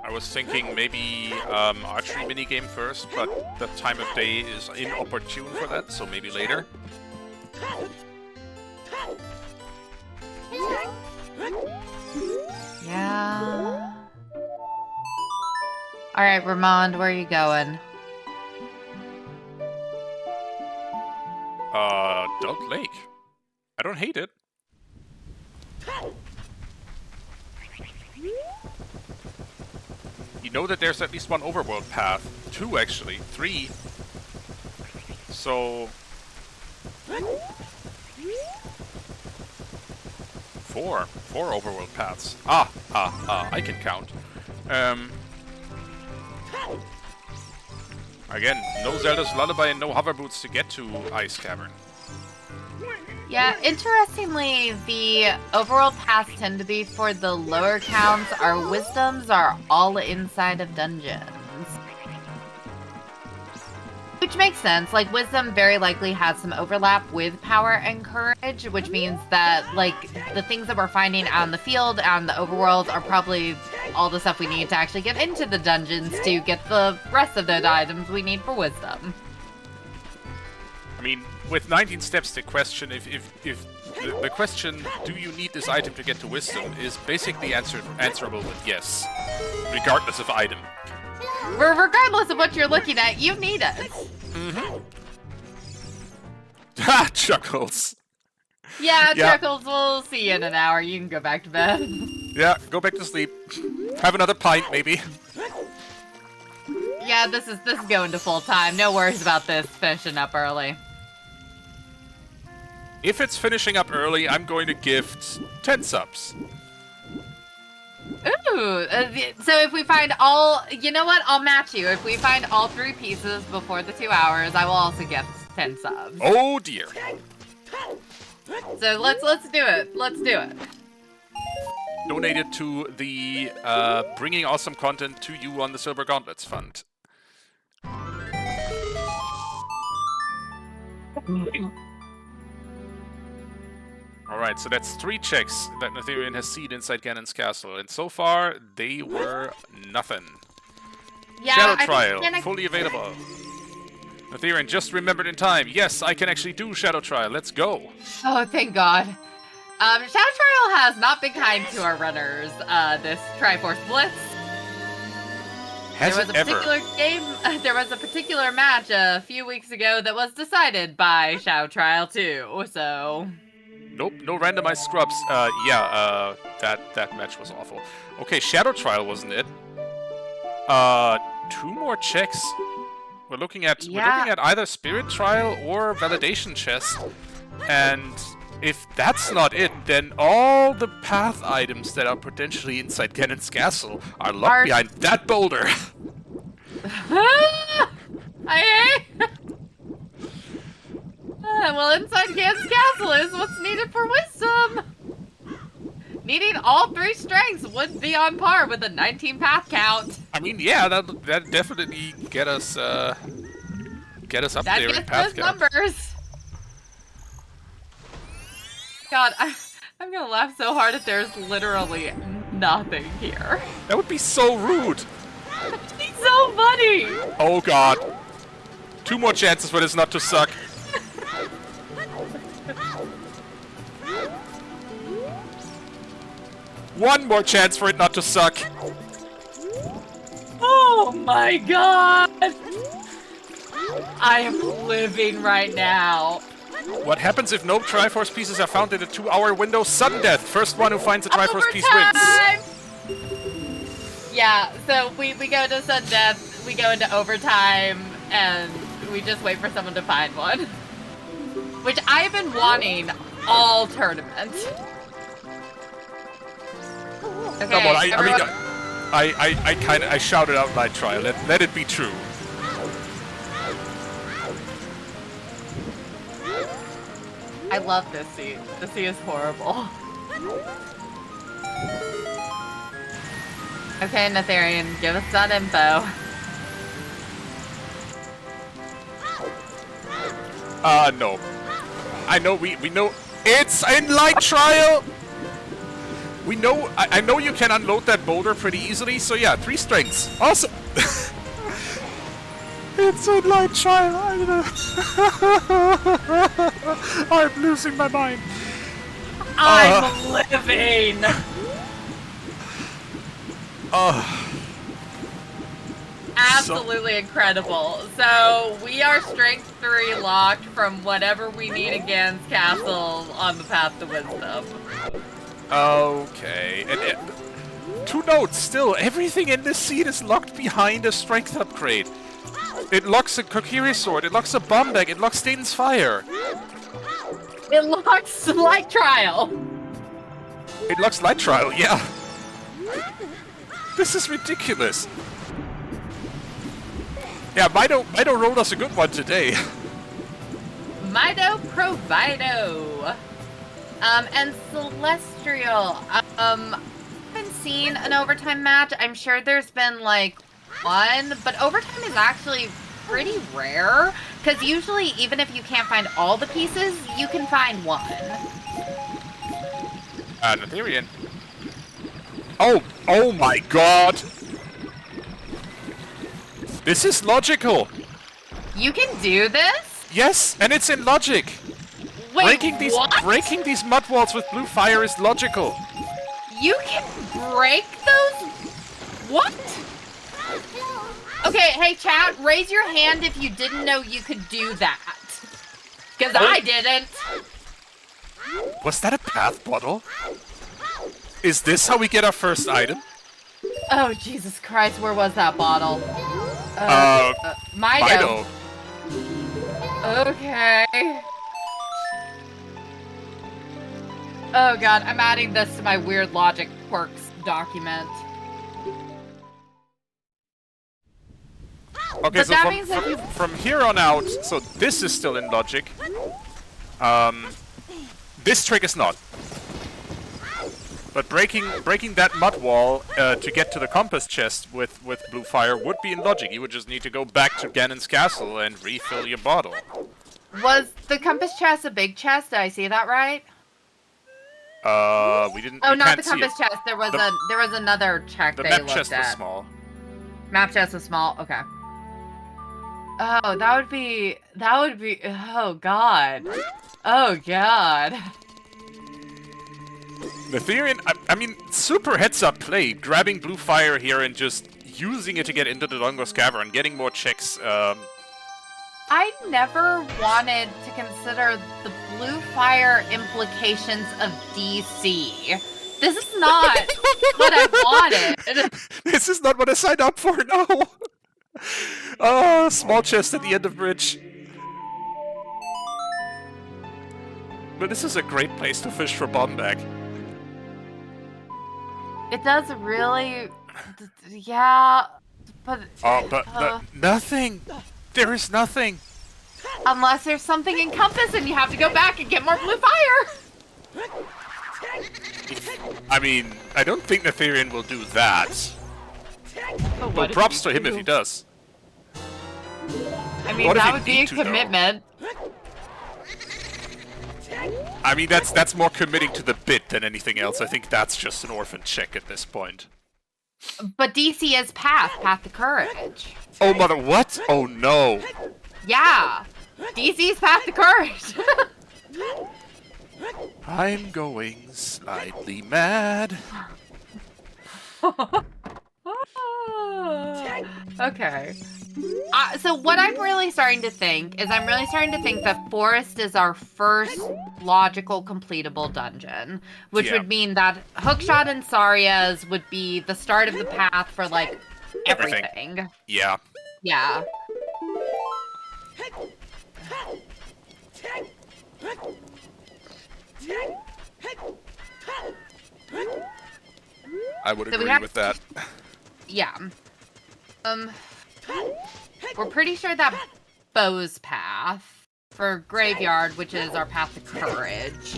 Speaker 1: I was thinking maybe archery minigame first, but the time of day is inopportune for that, so maybe later.
Speaker 2: Yeah. Alright, Ramond, where are you going?
Speaker 1: Dog Lake. I don't hate it. You know that there's at least 1 overworld path. 2 actually. 3. So... Four overworld paths. I can count. Again, no Zelda's Lullaby and no hover boots to get to Ice Cavern.
Speaker 2: Yeah, interestingly, the overworld paths tend to be for the lower counts. Our wisdoms are all inside of dungeons. Which makes sense. Like, wisdom very likely has some overlap with power and courage, which means that, like, the things that we're finding out in the field, out in the overworld, are probably all the stuff we need to actually get into the dungeons to get the rest of those items we need for wisdom.
Speaker 1: I mean, with 19 steps, the question, if the question, do you need this item to get to wisdom, is basically answerable with yes, regardless of item.
Speaker 2: Regardless of what you're looking at, you need it.
Speaker 1: Mm-hmm. Ha! Chuckles.
Speaker 2: Yeah, Chuckles, we'll see you in an hour. You can go back to bed.
Speaker 1: Yeah, go back to sleep. Have another pint, maybe.
Speaker 2: Yeah, this is going to full time. No worries about this finishing up early.
Speaker 1: If it's finishing up early, I'm going to gift 10 subs.
Speaker 2: Ooh, so if we find all, you know what? I'll match you. If we find all 3 pieces before the 2 hours, I will also gift 10 subs.
Speaker 1: Oh dear.
Speaker 2: So let's do it. Let's do it.
Speaker 1: Donated to the Bringing Awesome Content to You on the Silver Gauntlets Fund. Alright, so that's 3 checks that Natheirean has seen inside Ganon's castle, and so far, they were nothing.
Speaker 2: Yeah,
Speaker 1: Shadow Trial, fully available. Natheirean just remembered in time. Yes, I can actually do Shadow Trial. Let's go.
Speaker 2: Oh, thank God. Shadow Trial has not been kind to our runners, this Triforce Blitz. There was a particular match a few weeks ago that was decided by Shadow Trial too, so...
Speaker 1: Nope, no randomized scrubs. That match was awful. Okay, Shadow Trial wasn't it. 2 more checks. We're looking at either Spirit Trial or Validation Chest. And if that's not it, then all the path items that are potentially inside Ganon's castle are locked behind that boulder.
Speaker 2: Well, inside Ganon's castle is what's needed for wisdom. Needing all 3 strengths would be on par with a 19 path count.
Speaker 1: I mean, yeah, that definitely get us up there in path count.
Speaker 2: Numbers. God, I'm gonna laugh so hard if there's literally nothing here.
Speaker 1: That would be so rude.
Speaker 2: That'd be so funny.
Speaker 1: Oh God. 2 more chances for this not to suck. One more chance for it not to suck.
Speaker 2: Oh my God! I am living right now.
Speaker 1: What happens if no Triforce pieces are found in a 2-hour window? Sudden death. First one who finds a Triforce piece wins.
Speaker 2: Yeah, so we go to sudden death, we go into overtime, and we just wait for someone to find one. Which I've been wanting all tournament. Okay,
Speaker 1: come on, I shouted out Night Trial. Let it be true.
Speaker 2: I love this scene. This scene is horrible. Okay, Natheirean, give us that info.
Speaker 1: No. I know we know it's in Light Trial. We know, I know you can unload that boulder pretty easily, so yeah, 3 strengths. Awesome! It's a Light Trial. I'm losing my mind.
Speaker 2: I'm living! Absolutely incredible. So, we are strength 3 locked from whatever we need against Castle on the path to wisdom.
Speaker 1: Okay, and 2 notes still. Everything in this scene is locked behind a strength upgrade. It locks a Kokiri sword, it locks a bomb bag, it locks Staten's fire.
Speaker 2: It locks Light Trial.
Speaker 1: It looks light trial, yeah. This is ridiculous. Yeah, Mido rolled us a good one today.
Speaker 2: Mido Provido. And Celestial. I haven't seen an overtime match. I'm sure there's been like one, but overtime is actually pretty rare, because usually even if you can't find all the pieces, you can find one.
Speaker 1: Natheirean. Oh my god! This is logical!
Speaker 2: You can do this?
Speaker 1: Yes, and it's in logic!
Speaker 2: Wait,
Speaker 1: breaking these mud walls with blue fire is logical!
Speaker 2: You can break those? What? Okay, hey chat, raise your hand if you didn't know you could do that. Because I didn't.
Speaker 1: Was that a path bottle? Is this how we get our first item?
Speaker 2: Oh, Jesus Christ, where was that bottle?
Speaker 1: Mido.
Speaker 2: Okay. Oh god, I'm adding this to my weird logic quirks document.
Speaker 1: Okay,
Speaker 2: but
Speaker 1: so from here on out, so this is still in logic. This trick is not. But breaking that mud wall to get to the compass chest with blue fire would be in logic. You would just need to go back to Ganon's castle and refill your bottle.
Speaker 2: Was the compass chest a big chest? Did I see that right?
Speaker 1: We didn't.
Speaker 2: Oh, not the compass chest. There was another check they looked at.
Speaker 1: The map chest was small.
Speaker 2: Map chest was small. Okay. Oh, that would be. Oh god. Oh god.
Speaker 1: Natheirean, I mean, super heads-up play, grabbing blue fire here and just using it to get into the Dongos Cavern, getting more checks.
Speaker 2: I never wanted to consider the blue fire implications of DC. This is not what I wanted.
Speaker 1: This is not what I signed up for, no! Oh, small chest at the end of bridge. But this is a great place to fish for bomb bag.
Speaker 2: It does really... Yeah, but...
Speaker 1: nothing! There is nothing!
Speaker 2: Unless there's something in Compass and you have to go back and get more blue fire!
Speaker 1: I mean, I don't think Natheirean will do that. But props to him if he does.
Speaker 2: I mean, that would be a commitment.
Speaker 1: I mean, that's more committing to the bit than anything else. I think that's just an orphan check at this point.
Speaker 2: But DC is Path to Courage.
Speaker 1: Oh, mother, what? Oh, no.
Speaker 2: Yeah. DC's Path to Courage.
Speaker 1: I'm going slightly mad.
Speaker 2: Okay. So what I'm really starting to think is that Forest is our first logical completable dungeon, which would mean that Hookshot and Saria's would be the start of the path for, like, everything.
Speaker 1: Yeah.
Speaker 2: Yeah.
Speaker 1: I would agree with that.
Speaker 2: Yeah. We're pretty sure that Bo's path for Graveyard, which is our path to Courage,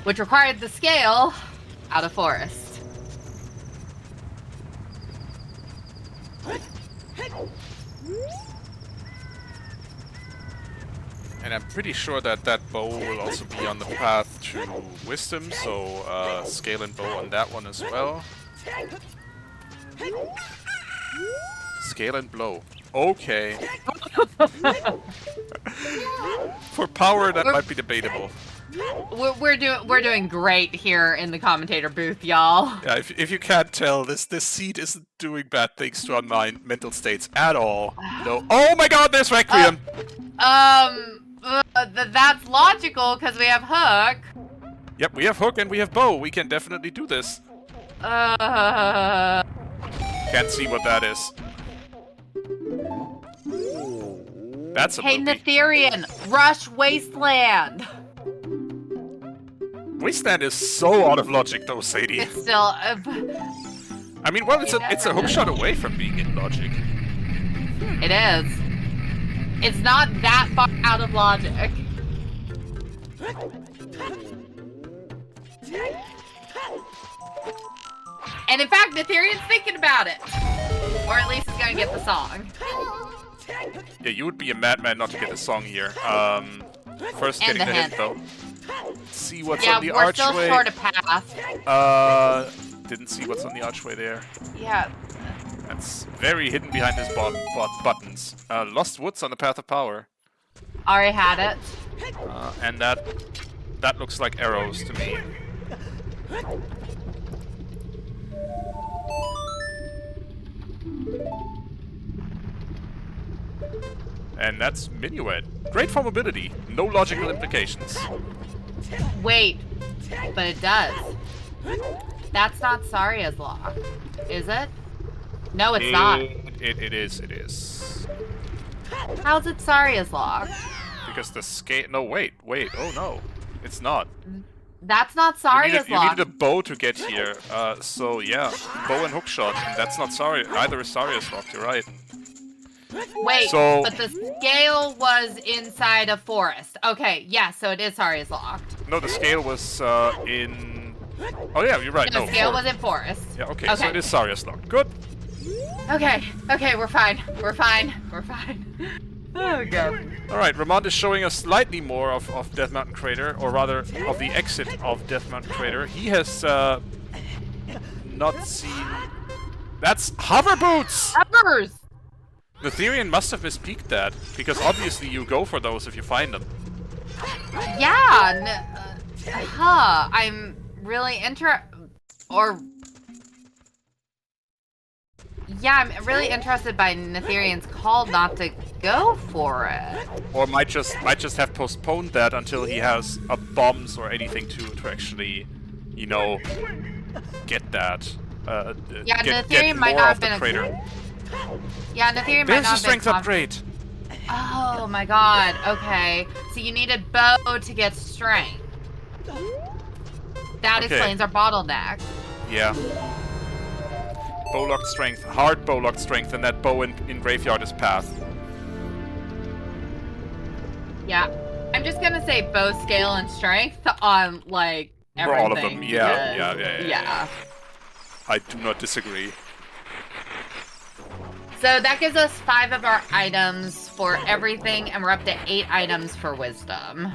Speaker 2: which required the scale out of Forest.
Speaker 1: And I'm pretty sure that that bow will also be on the path to Wisdom, so scale and bow on that one as well. Scale and blow. Okay. For power, that might be debatable.
Speaker 2: We're doing great here in the commentator booth, y'all.
Speaker 1: Yeah, if you can't tell, this seed isn't doing bad things to our mental states at all. No. Oh my God, there's Requiem.
Speaker 2: That's logical because we have Hook.
Speaker 1: Yep, we have Hook and we have Bow. We can definitely do this. Can't see what that is. That's a
Speaker 2: Hey,
Speaker 1: movie.
Speaker 2: Natheirean, rush Wasteland.
Speaker 1: Wasteland is so out of logic, though, Sadie.
Speaker 2: It's still.
Speaker 1: I mean, well, it's a hookshot away from being in logic.
Speaker 2: It is. It's not that far out of logic. And in fact, Natheirean's thinking about it. Or at least he's gonna get the song.
Speaker 1: Yeah, you would be a madman not to get the song here. First
Speaker 2: And
Speaker 1: getting
Speaker 2: the
Speaker 1: the hint,
Speaker 2: hint.
Speaker 1: though. Let's see what's
Speaker 2: Yeah,
Speaker 1: on the
Speaker 2: we're
Speaker 1: archway.
Speaker 2: still short of path.
Speaker 1: Didn't see what's on the archway there.
Speaker 2: Yeah.
Speaker 1: That's very hidden behind his buttons. Lost Woods on the Path of Power.
Speaker 2: Already had it.
Speaker 1: And that looks like arrows to me. And that's Minuet. Great for mobility. No logical implications.
Speaker 2: Wait, but it does. That's not Saria's lock, is it? No, it's not.
Speaker 1: It is.
Speaker 2: How's it Saria's lock?
Speaker 1: Because the scale... No, wait. Oh, no. It's not.
Speaker 2: That's not Saria's
Speaker 1: You
Speaker 2: lock.
Speaker 1: needed a bow to get here. So, yeah. Bow and hookshot. And that's not Saria. Neither is Saria's lock. You're right.
Speaker 2: Wait,
Speaker 1: So-
Speaker 2: but the scale was inside a forest. Okay, yeah, so it is Saria's locked.
Speaker 1: No, the scale was in... Oh, yeah, you're right.
Speaker 2: The
Speaker 1: No,
Speaker 2: scale
Speaker 1: forest.
Speaker 2: was in forest.
Speaker 1: Yeah, okay, so it is Saria's lock. Good.
Speaker 2: Okay, we're fine. Oh, God.
Speaker 1: Alright, Ramond is showing us slightly more of Death Mountain Crater, or rather, of the exit of Death Mountain Crater. He has, not seen... That's hover boots!
Speaker 2: Uppers!
Speaker 1: Natheirean must have mispeaked that, because obviously you go for those if you find them.
Speaker 2: Yeah, I'm really I'm really interested by Natheirean's call not to go for it.
Speaker 1: Or might just have postponed that until he has bombs or anything to actually, you know, get that.
Speaker 2: Yeah,
Speaker 1: get
Speaker 2: Natheirean might
Speaker 1: more
Speaker 2: not
Speaker 1: of
Speaker 2: have
Speaker 1: the
Speaker 2: been
Speaker 1: crater.
Speaker 2: Yeah, Natheirean might
Speaker 1: There's
Speaker 2: not
Speaker 1: a strength
Speaker 2: have been
Speaker 1: upgrade.
Speaker 2: Oh my god, okay. So you needed bow to get strength. That
Speaker 1: Okay.
Speaker 2: explains our bottleneck.
Speaker 1: Yeah. Bow-locked strength, hard bow-locked strength, and that bow in graveyard is path.
Speaker 2: Yeah. I'm just gonna say bow scale and strength on, like,
Speaker 1: For
Speaker 2: everything.
Speaker 1: all of them, yeah,
Speaker 2: because-
Speaker 1: yeah. I do not disagree.
Speaker 2: So that gives us 5 of our items for everything, and we're up to 8 items for wisdom.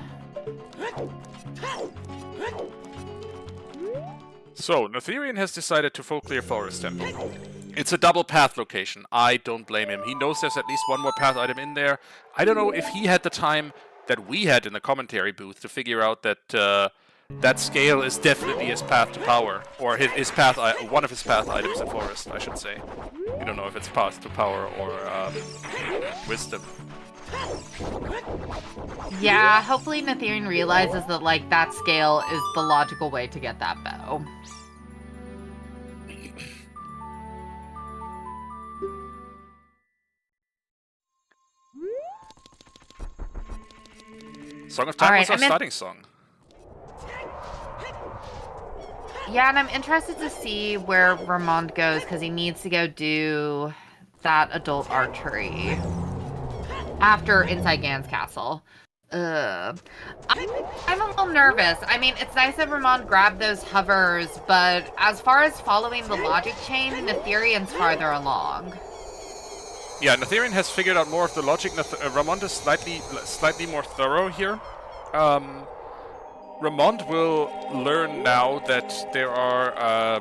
Speaker 1: So, Natheirean has decided to full clear Forest Temple. It's a double path location. I don't blame him. He knows there's at least one more path item in there. I don't know if he had the time that we had in the commentary booth to figure out that that scale is definitely his path to power, or his path, one of his path items in Forest, I should say. We don't know if it's path to power or wisdom.
Speaker 2: Yeah, hopefully Natheirean realizes that, like, that scale is the logical way to get that bow.
Speaker 1: Song of Time
Speaker 2: Alright,
Speaker 1: was our
Speaker 2: I'm in-
Speaker 1: starting song.
Speaker 2: Yeah, and I'm interested to see where Ramond goes, because he needs to go do that adult archery after inside Gan's castle. I'm a little nervous. I mean, it's nice that Ramond grabbed those hovers, but as far as following the logic chain, Natheirean's farther along.
Speaker 1: Yeah, Natheirean has figured out more of the logic. Ramond is slightly more thorough here. Ramond will learn now that there are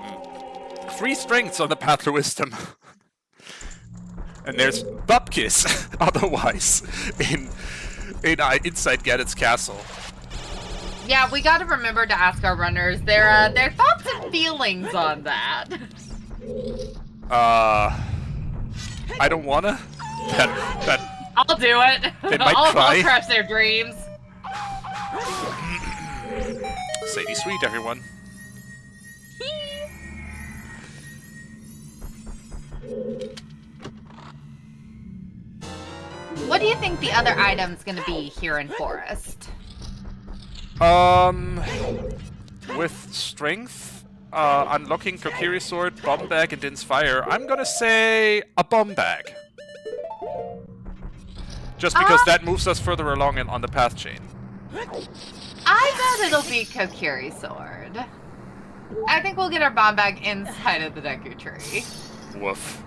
Speaker 1: 3 strengths on the path to wisdom. And there's Bupkis, otherwise, inside Gadget's castle.
Speaker 2: Yeah, we gotta remember to ask our runners their thoughts and feelings on that.
Speaker 1: I don't wanna. That
Speaker 2: I'll do it.
Speaker 1: They might
Speaker 2: I'll
Speaker 1: try.
Speaker 2: crush their dreams.
Speaker 1: SadieSweet, everyone.
Speaker 2: What do you think the other item's gonna be here in Forest?
Speaker 1: with strength, unlocking Kokiri Sword, Bomb Bag, and Din's Fire, I'm gonna say a Bomb Bag. Just because that moves us further along on the path chain.
Speaker 2: I bet it'll be Kokiri Sword. I think we'll get our Bomb Bag inside of the Deku Tree.
Speaker 1: Woof.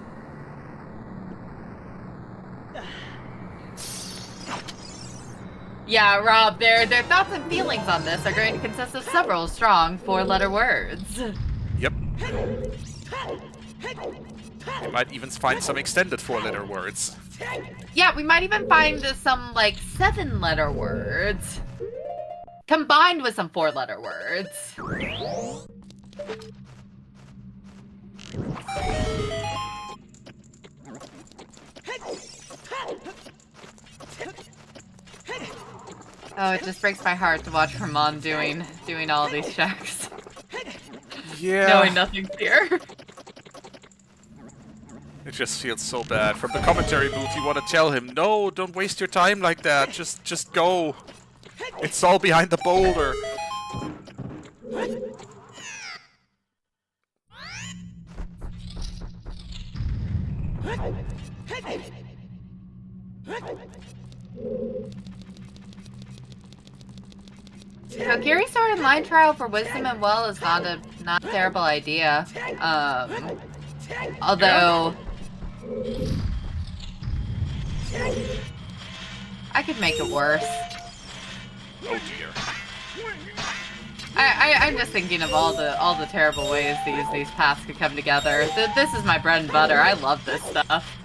Speaker 2: Yeah, Rob, their thoughts and feelings on this are going to consist of several strong 4-letter words.
Speaker 1: Yep. We might even find some extended 4-letter words.
Speaker 2: Yeah, we might even find some, like, 7-letter words. Combined with some 4-letter words. Oh, it just breaks my heart to watch Ramond doing all these checks.
Speaker 1: Yeah.
Speaker 2: Knowing nothing's here.
Speaker 1: It just feels so bad. From the commentary booth, you want to tell him, no, don't waste your time like that. Just go. It's all behind the boulder.
Speaker 2: Kokiri Sword and Line Trial for Wisdom and Will is not a terrible idea. Although I could make it worse.
Speaker 1: Oh dear.
Speaker 2: I'm just thinking of all the terrible ways these paths could come together. This is my bread and butter. I love this stuff.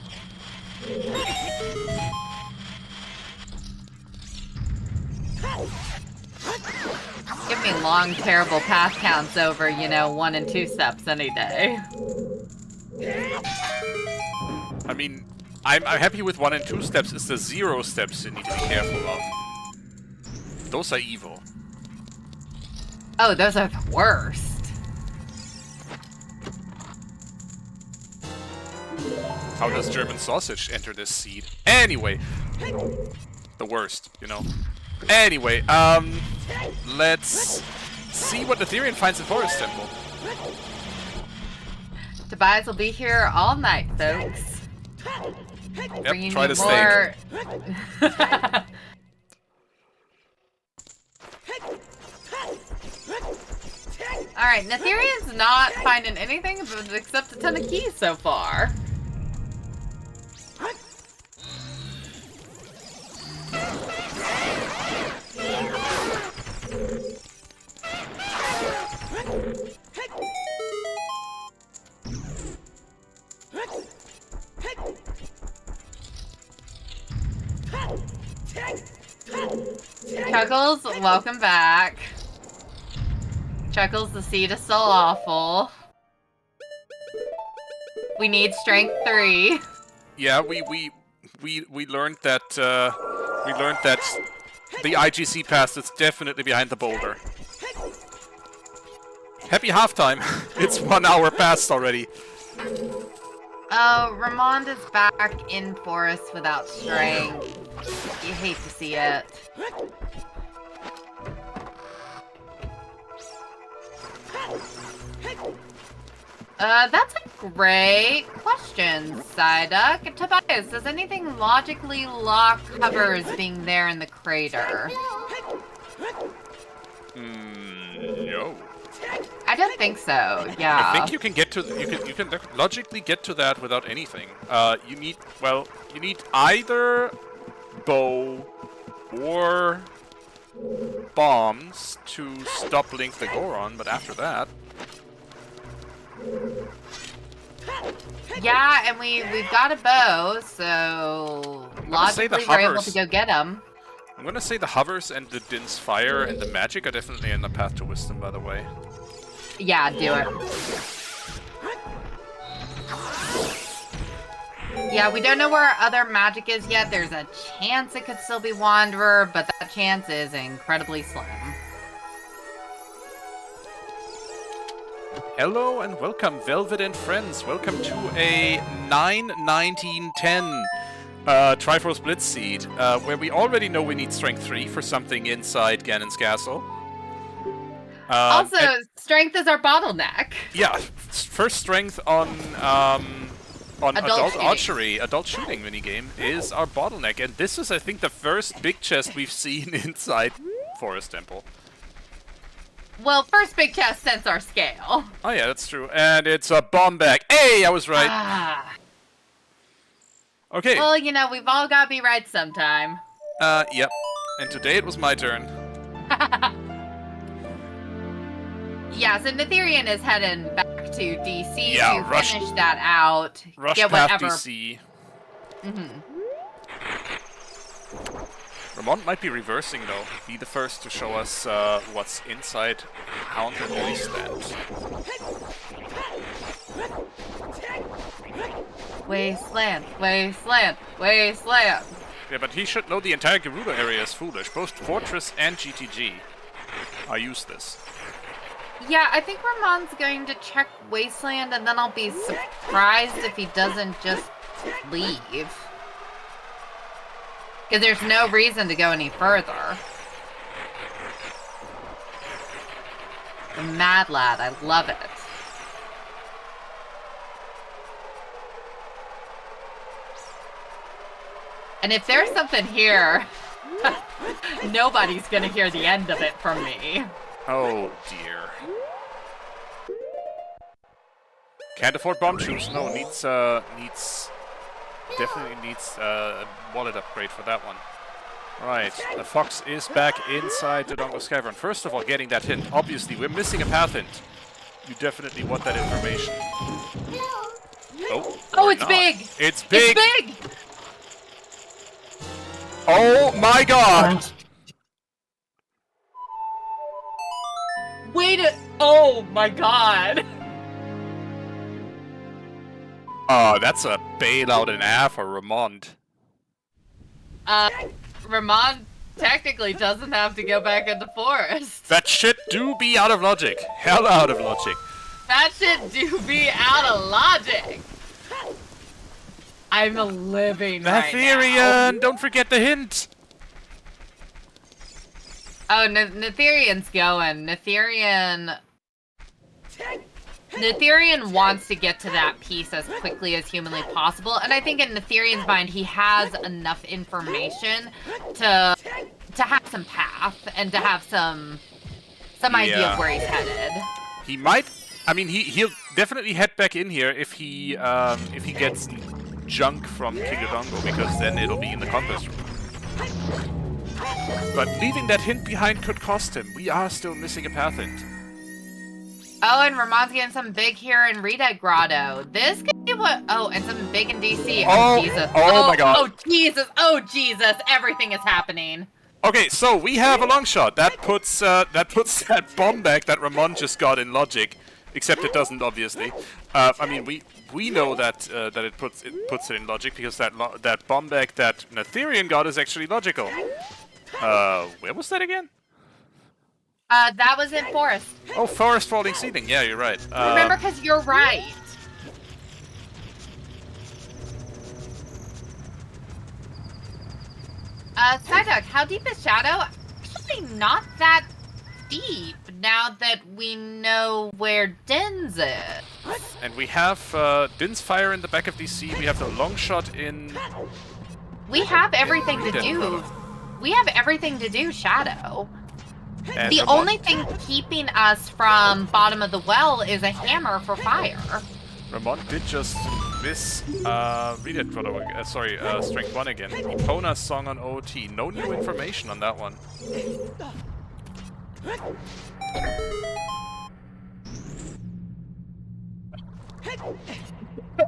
Speaker 2: Give me long, terrible path counts over, 1 and 2 steps any day.
Speaker 1: I mean, I'm happy with 1 and 2 steps. It's the 0 steps you need to be careful of. Those are evil.
Speaker 2: Oh, those are the worst.
Speaker 1: How does German sausage enter this seed? Anyway. The worst, Anyway, let's see what Natheirean finds in Forest Temple.
Speaker 2: Tobias will be here all night, folks.
Speaker 1: Yep, try to
Speaker 2: more...
Speaker 1: stay.
Speaker 2: Alright, Natheirean's not finding anything except a ton of keys so far. Chuckles, welcome back. Chuckles, the seed is still awful. We need strength 3.
Speaker 1: Yeah, we learned that the IGC pass is definitely behind the boulder. Happy halftime! It's 1 hour past already.
Speaker 2: Oh, Ramond is back in forest without strength. You hate to see it. That's a great question, Psyduck. Tobias, does anything logically lock Hovers being there in the crater?
Speaker 1: No.
Speaker 2: I don't think so. Yeah.
Speaker 1: I think you can get to you can logically get to that without anything. You need either bow or bombs to stop Link the Goron, but after that.
Speaker 2: Yeah, and we've got a bow, so logically we're able to go get him.
Speaker 1: I'm gonna say the Hovers and the Din's Fire and the Magic are definitely in the path to Wisdom, by the way.
Speaker 2: Yeah, do it. Yeah, we don't know where our other magic is yet. There's a chance it could still be Wanderer, but that chance is incredibly slim.
Speaker 1: Hello and welcome, Velvet and friends. Welcome to a 9-19-10 Triforce Blitz seed, where we already know we need Strength 3 for something inside Ganon's castle.
Speaker 2: Also, strength is our bottleneck.
Speaker 1: Yeah, first strength on adult archery, adult shooting minigame is our bottleneck, and this is, I think, the first big chest we've seen inside Forest Temple.
Speaker 2: Well, first big chest since our scale.
Speaker 1: Oh yeah, that's true, and it's a bomb bag. Hey, I was right.
Speaker 2: Ah.
Speaker 1: Okay.
Speaker 2: Well, you know, we've all got to be right sometime.
Speaker 1: Yep. And today it was my turn.
Speaker 2: Yeah, so Natheirean is heading back to DC
Speaker 1: Yeah,
Speaker 2: to finish that out.
Speaker 1: Rush
Speaker 2: get
Speaker 1: past
Speaker 2: whatever.
Speaker 1: DC. Ramond might be reversing though. Be the first to show us what's inside Haunted Wasteland.
Speaker 2: Wasteland, wasteland, wasteland.
Speaker 1: Yeah, but he should know the entire Gerudo area is foolish. Both Fortress and GTG are useless.
Speaker 2: Yeah, I think Ramond's going to check Wasteland, and then I'll be surprised if he doesn't just leave. Because there's no reason to go any further. The Mad Lad, I love it. And if there's something here, nobody's gonna hear the end of it from me.
Speaker 1: Oh dear. Can't afford bomb shoes. No, definitely needs a wallet upgrade for that one. Right, the fox is back inside the Dongo's Cavern. First of all, getting that hint. Obviously, we're missing a path hint. You definitely want that information. Oh,
Speaker 2: it's big!
Speaker 1: It's big!
Speaker 2: It's big!
Speaker 1: Oh my god!
Speaker 2: Wait a... Oh my god!
Speaker 1: Oh, that's a bailout and a half for Ramond.
Speaker 2: Ramond technically doesn't have to go back into forest.
Speaker 1: That shit do be out of logic. Hell out of logic.
Speaker 2: That shit do be out of logic. I'm living right now.
Speaker 1: Natheirean! Don't forget the hint!
Speaker 2: Oh, Natheirean's going. Natheirean wants to get to that piece as quickly as humanly possible, and I think in Natheirean's mind he has enough information to have some path and to have some idea of where he's headed.
Speaker 1: He might. I mean, he'll definitely head back in here if he gets junk from King Odongo, because then it'll be in the contest room. But leaving that hint behind could cost him. We are still missing a path hint.
Speaker 2: Oh, and Ramond's getting something big here in Rita Grotto. This could be what... Oh, and something big in DC. Oh, Jesus.
Speaker 1: Oh my god.
Speaker 2: Oh, Jesus. Oh, Jesus. Everything is happening.
Speaker 1: Okay, so we have a long shot. That puts that bomb back that Ramond just got in logic. Except it doesn't, obviously. I mean, we know that that it puts it in logic, because that bomb back that Natheirean got is actually logical. Where was that again?
Speaker 2: That was in Forest.
Speaker 1: Oh, Forest Falling Ceiling. Yeah, you're right.
Speaker 2: Remember, because you're right. Psyduck, how deep is Shadow? Actually, not that deep, now that we know where Din's is.
Speaker 1: And we have Din's Fire in the back of DC. We have the long shot in...
Speaker 2: We have everything to do. We have everything to do, Shadow.
Speaker 1: And
Speaker 2: the only thing keeping us from bottom of the well is a hammer for fire.
Speaker 1: Ramond did just miss read it, sorry, Strength 1 again. Epona's song on OOT. No new information on that one.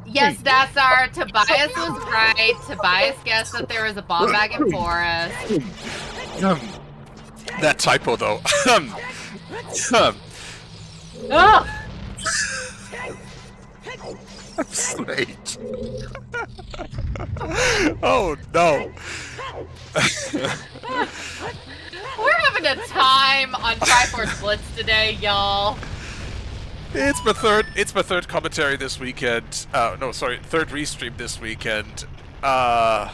Speaker 2: Yes, that's our Tobias was right. Tobias guessed that there was a bomb bag in Forest.
Speaker 1: That typo, though.
Speaker 2: Oh!
Speaker 1: I'm late. Oh no.
Speaker 2: We're having a time on Triforce Blitz today, y'all.
Speaker 1: It's my third commentary this weekend. No, sorry, third restream this weekend.
Speaker 2: How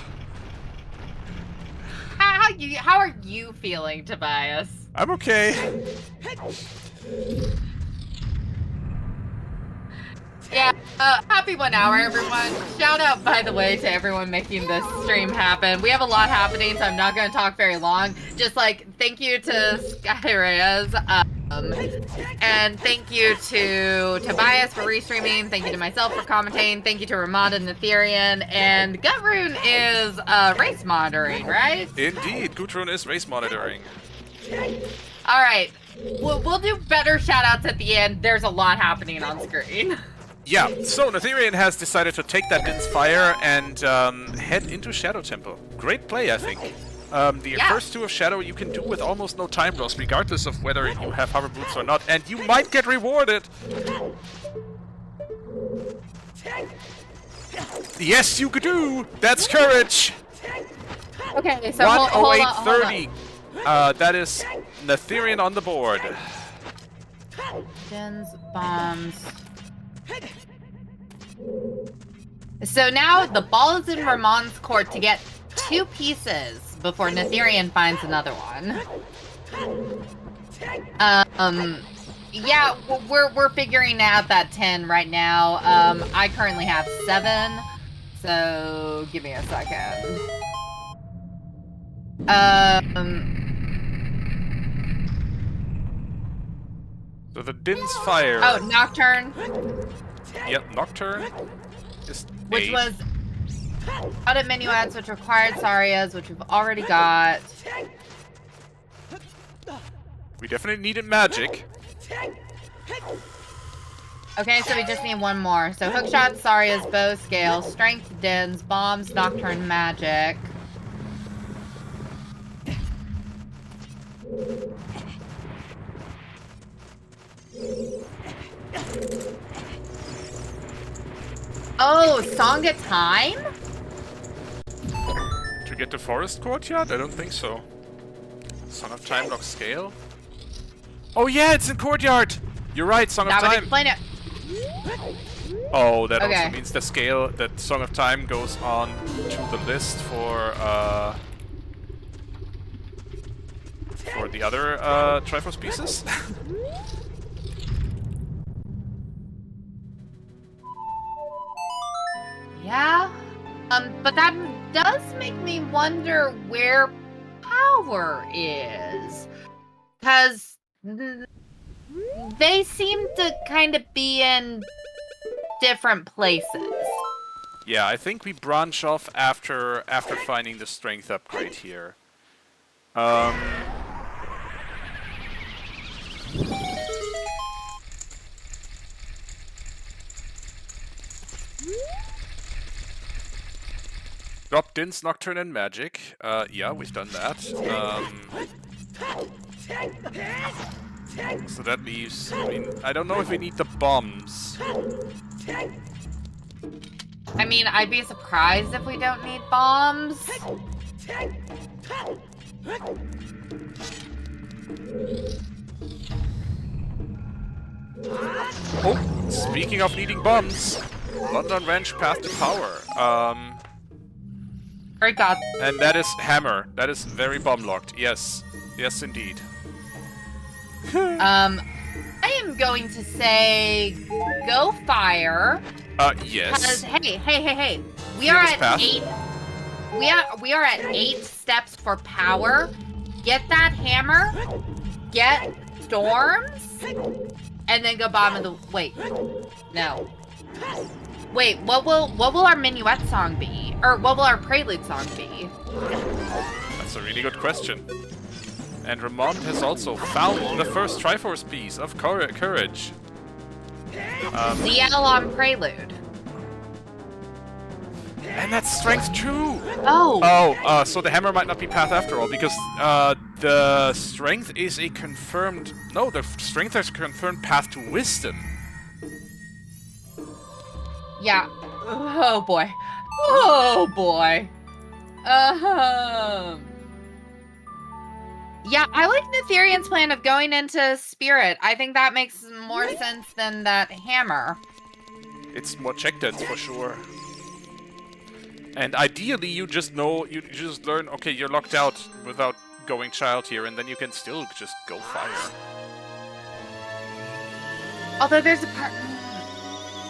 Speaker 2: are you feeling, Tobias?
Speaker 1: I'm okay.
Speaker 2: Yeah, happy 1 hour, everyone. Shout out, by the way, to everyone making this stream happen. We have a lot happening, so I'm not going to talk very long. Just like, thank you to Skyrez, and thank you to Tobias for restreaming. Thank you to myself for commentating. Thank you to Ramond and Natheirean. And Gutrune is race monitoring, right?
Speaker 1: Indeed, Gutrune is race monitoring.
Speaker 2: All right, we'll do better shout outs at the end. There's a lot happening on screen.
Speaker 1: Yeah, so Natheirean has decided to take that Din's Fire and head into Shadow Temple. Great play, I think. The first 2 of Shadow you can do with almost no time loss, regardless of whether you have hover boots or not, and you might get rewarded! Yes, you do! That's courage!
Speaker 2: Okay, so
Speaker 1: 108.30. That is Natheirean on the board.
Speaker 2: Din's bombs. So now the ball is in Ramond's court to get 2 pieces before Natheirean finds another one. Yeah, we're figuring out that 10 right now. I currently have 7, so give me a second.
Speaker 1: So the Din's Fire.
Speaker 2: Oh, Nocturne.
Speaker 1: Yep, Nocturne is
Speaker 2: Which
Speaker 1: 8.
Speaker 2: was audit minuets, which required Sarias, which we've already got.
Speaker 1: We definitely needed magic.
Speaker 2: Okay, so we just need 1 more. So hookshot, Sarias, bow, scale, strength, Dins, bombs, Nocturne, magic. Oh, Song of Time?
Speaker 1: To get the Forest Courtyard? I don't think so. Song of Time locks scale? Oh yeah, it's in Courtyard! You're right, Song of
Speaker 2: That would
Speaker 1: Time!
Speaker 2: explain it.
Speaker 1: Oh, that
Speaker 2: Okay.
Speaker 1: also means the scale, that Song of Time goes on to the list for the other Triforce pieces.
Speaker 2: Yeah. But that does make me wonder where power is. Because they seem to kind of be in different places.
Speaker 1: Yeah, I think we branch off after finding the strength upgrade here. Drop Din's Nocturne and Magic. Yeah, we've done that. So that leaves... I mean, I don't know if we need the bombs.
Speaker 2: I mean, I'd be surprised if we don't need bombs.
Speaker 1: Oh, speaking of needing bombs, London Ranch Path to Power.
Speaker 2: Great God.
Speaker 1: And that is Hammer. That is very bomb locked. Yes. Yes, indeed.
Speaker 2: I am going to say go fire.
Speaker 1: Yes.
Speaker 2: Because hey. We
Speaker 1: Fearless
Speaker 2: are at
Speaker 1: path.
Speaker 2: 8. We are at 8 steps for power. Get that hammer. Get storms. And then go bottom of the wait. No. Wait, what will our minuet song be? Or what will our prelude song be?
Speaker 1: That's a really good question. And Ramond has also found the first Triforce piece of Courage.
Speaker 2: ZL on prelude.
Speaker 1: And that's Strength too!
Speaker 2: Oh.
Speaker 1: Oh, so the hammer might not be path after all, because the Strength is a confirmed... No, the Strength is a confirmed path to Wisdom.
Speaker 2: Yeah. Oh boy. Oh boy. Yeah, I like Natheirean's plan of going into Spirit. I think that makes more sense than that hammer.
Speaker 1: It's more check-dens for sure. And ideally, you just know, you just learn, okay, you're locked out without going child here, and then you can still just go fire.
Speaker 2: Although there's a part...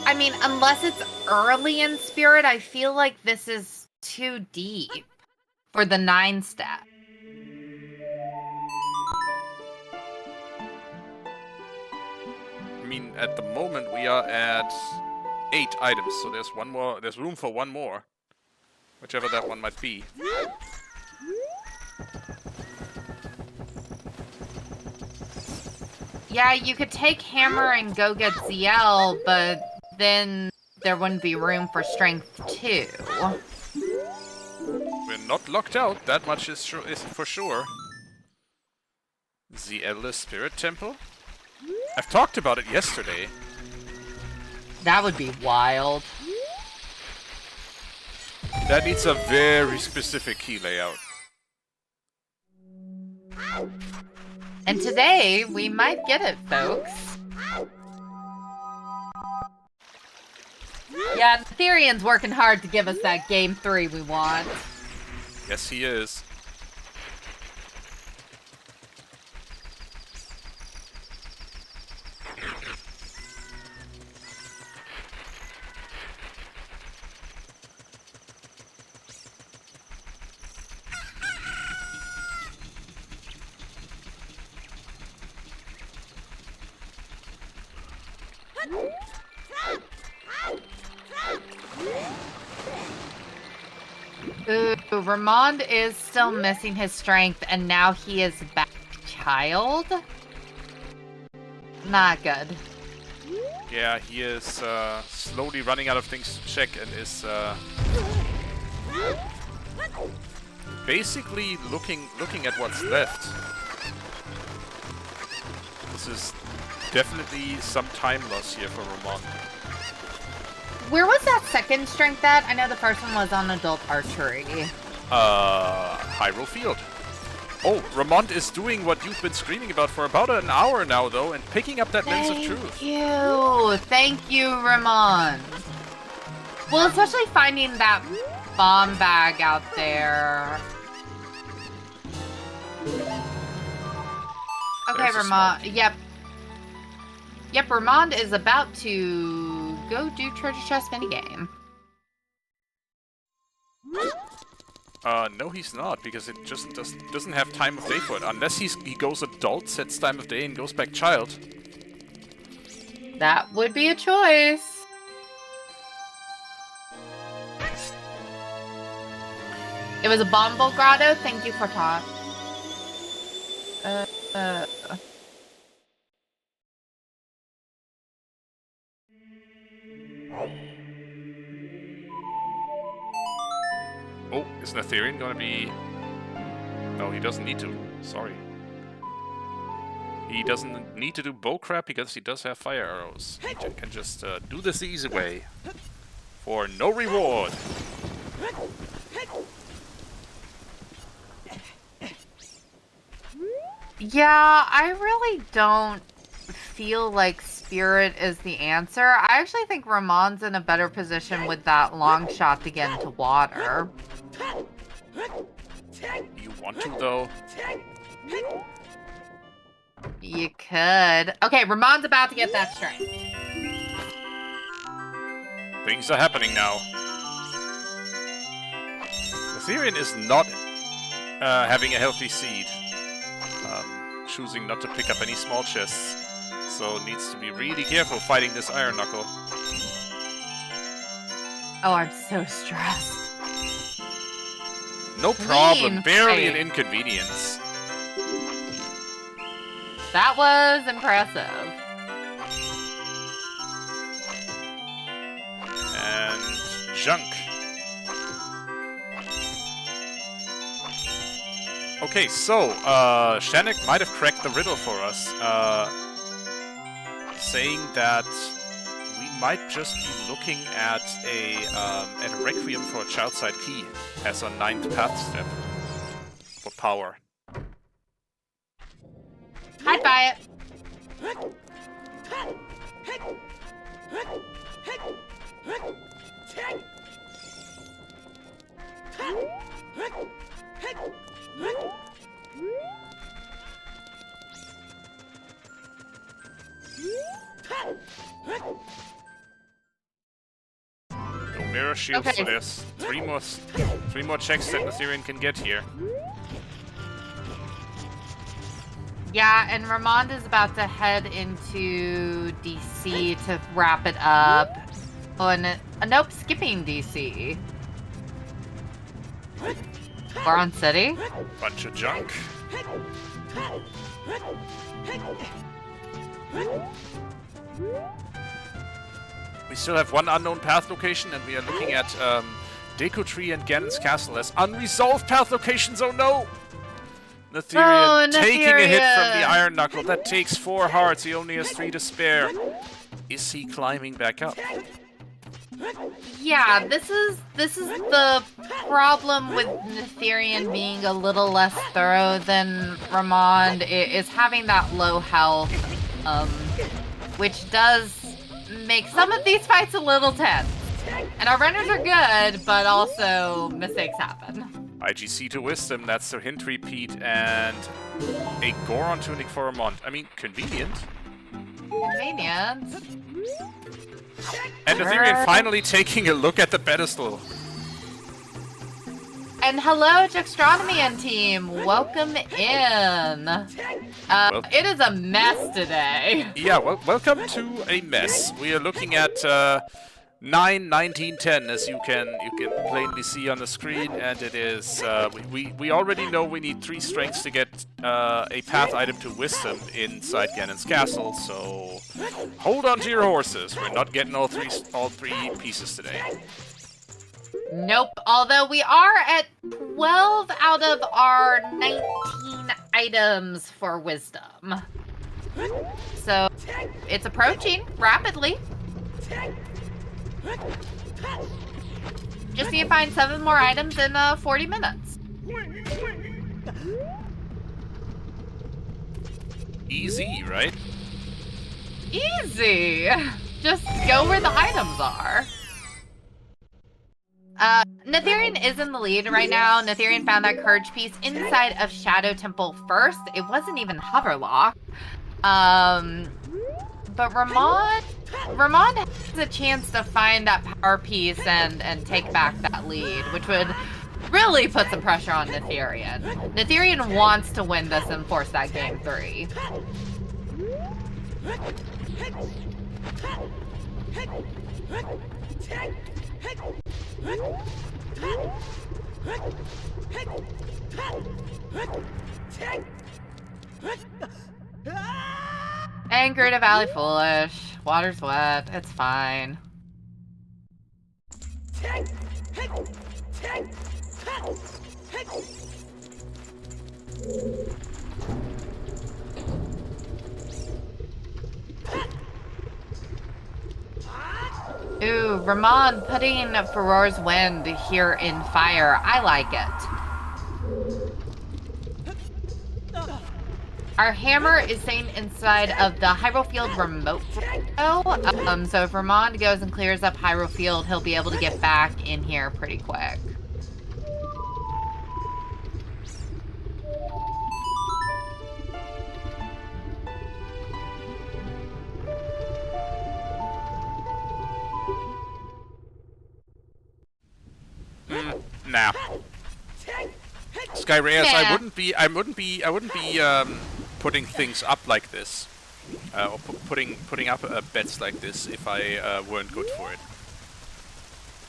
Speaker 2: I mean, unless it's early in Spirit, I feel like this is too deep for the 9 step.
Speaker 1: I mean, at the moment we are at 8 items, so there's one more. There's room for one more, whichever that one might be.
Speaker 2: Yeah, you could take Hammer and go get ZL, but then there wouldn't be room for Strength 2.
Speaker 1: We're not locked out. That much is for sure. The Endless Spirit Temple? I've talked about it yesterday.
Speaker 2: That would be wild.
Speaker 1: That needs a very specific key layout.
Speaker 2: And today, we might get it, folks. Yeah, Natheirean's working hard to give us that game 3 we want.
Speaker 1: Yes, he is.
Speaker 2: Ooh, Ramond is still missing his strength, and now he is back child? Not good.
Speaker 1: Yeah, he is slowly running out of things to check and is basically looking at what's left. This is definitely some time loss here for Ramond.
Speaker 2: Where was that second strength at? I know the first one was on adult archery.
Speaker 1: Hyrule Field. Oh, Ramond is doing what you've been screaming about for about an hour now, though, and picking up that Lens of Truth.
Speaker 2: Thank you, Ramond. Well, especially finding that bomb bag out there. Okay, Ramond. Yep. Yep, Ramond is about to go do treasure chest minigame.
Speaker 1: No, he's not, because it just doesn't have time of day for it. Unless he goes adult, sets time of day, and goes back child.
Speaker 2: That would be a choice. It was a Bombo Grotto. Thank you for talk.
Speaker 1: Oh, is Natheirean gonna be... No, he doesn't need to. Sorry. He doesn't need to do bow crap because he does have fire arrows. He can just do this the easy way. For no reward.
Speaker 2: Yeah, I really don't feel like Spirit is the answer. I actually think Ramond's in a better position with that long shot to get into water.
Speaker 1: You want to, though?
Speaker 2: You could. Okay, Ramond's about to get that strength.
Speaker 1: Things are happening now. Natheirean is not having a healthy seed. Choosing not to pick up any small chests. So needs to be really careful fighting this Iron Knuckle.
Speaker 2: Oh, I'm so stressed.
Speaker 1: No problem.
Speaker 2: Clean
Speaker 1: Barely an
Speaker 2: fight.
Speaker 1: inconvenience.
Speaker 2: That was impressive.
Speaker 1: And junk. Okay, so Shannick might have cracked the riddle for us, saying that we might just be looking at a Requiem for a Childside Key as our 9th path step for power.
Speaker 2: I'd buy it.
Speaker 1: No mirror shield, so there's three more checks that Natheirean can get here.
Speaker 2: Yeah, and Ramond is about to head into DC to wrap it up. Oh, and nope, skipping DC. We're on City.
Speaker 1: Bunch of junk. We still have one unknown path location, and we are looking at Deku Tree and Ganon's Castle as unresolved path locations. Oh no! Natheirean taking a hit from the Iron Knuckle. That takes 4 hearts. He only has 3 to spare. Is he climbing back up?
Speaker 2: Yeah, this is the problem with Natheirean being a little less thorough than Ramond, is having that low health, which does make some of these fights a little tense. And our runners are good, but also mistakes happen.
Speaker 1: IGC to Wisdom, that's the hint repeat, and a Goron tunic for Ramond. I mean, convenient.
Speaker 2: Convenient.
Speaker 1: And Natheirean finally taking a look at the pedestal.
Speaker 2: And hello, Juxtronomy team. Welcome in. It is a mess today.
Speaker 1: Yeah, well, welcome to a mess. We are looking at 9, 19, 10, as you can plainly see on the screen, and it is we already know we need 3 strengths to get a path item to Wisdom inside Ganon's castle. So hold on to your horses. We're not getting all three pieces today.
Speaker 2: Nope. Although we are at 12 out of our 19 items for Wisdom, so it's approaching rapidly. Just need to find 7 more items in 40 minutes.
Speaker 1: Easy, right?
Speaker 2: Easy. Just go where the items are. Natheirean is in the lead right now. Natheirean found that courage piece inside of Shadow Temple first. It wasn't even hoverlock. But Ramond has a chance to find that power piece and take back that lead, which would really put some pressure on Natheirean. Natheirean wants to win this and force that game 3. Anchor to Valley Foolish. Water's wet. It's fine. Ooh, Ramond putting Furor's Wind here in fire. I like it. Our hammer is staying inside of the Hyrule Field remote. So if Ramond goes and clears up Hyrule Field, he'll be able to get back in here pretty quick.
Speaker 1: Nah. Skyreyas,
Speaker 2: Yeah.
Speaker 1: I wouldn't be putting things up like this, or putting up bets like this if I weren't good for it.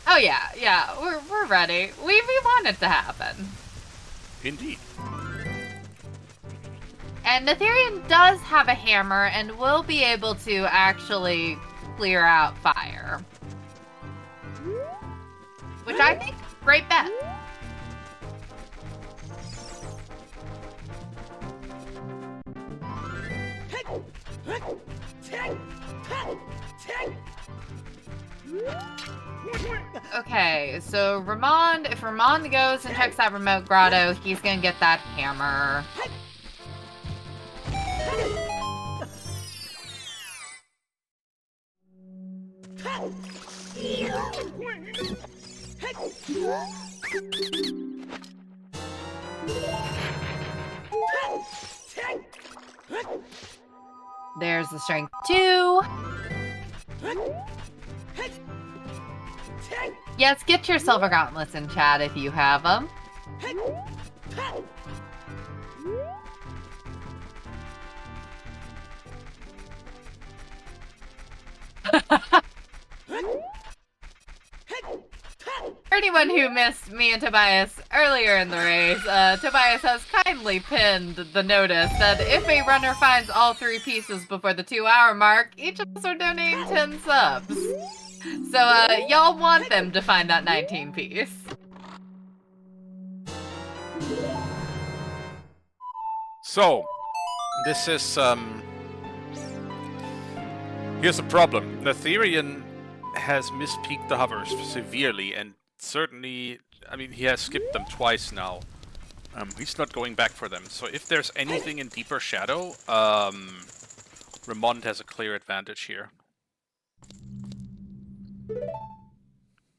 Speaker 2: Oh yeah, we're ready. We want it to happen.
Speaker 1: Indeed.
Speaker 2: And Natheirean does have a hammer and will be able to actually clear out fire, which I think great bet. Okay, so Ramond, if Ramond goes and checks that remote grotto, he's gonna get that hammer. There's the strength 2. Yes, get your silver gauntlets in chat if you have them. For anyone who missed me and Tobias earlier in the race, Tobias has kindly pinned the notice that if a runner finds all 3 pieces before the 2-hour mark, each of us are donating 10 subs. So, y'all want them to find that 19 piece.
Speaker 1: So, this is, here's the problem. Natheirean has mispeaked the hovers severely, and certainly, I mean, he has skipped them twice now. He's not going back for them. So if there's anything in Deeper Shadow, Ramond has a clear advantage here.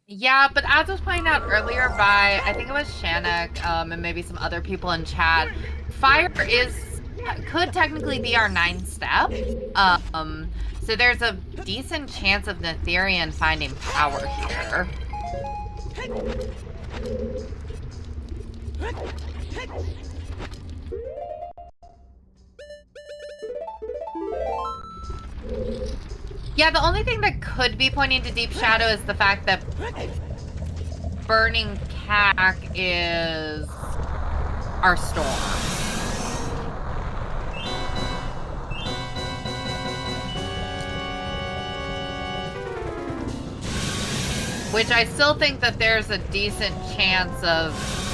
Speaker 2: Yeah, but as was pointed out earlier by, I think it was Shannock, and maybe some other people in chat, fire could technically be our 9th step. So there's a decent chance of Natheirean finding power here. Yeah, the only thing that could be pointing to Deep Shadow is the fact that Burning Cack is our storm. Which I still think that there's a decent chance of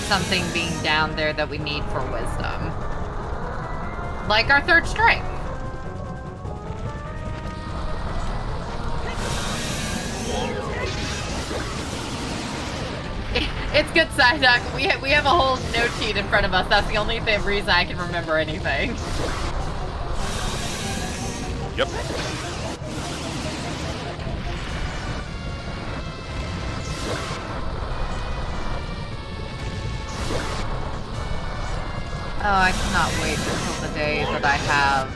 Speaker 2: something being down there that we need for wisdom. Like our 3rd strike. It's good, Psyduck. We have a whole note sheet in front of us. That's the only reason I can remember anything.
Speaker 1: Yep.
Speaker 2: Oh, I cannot wait until the day that I have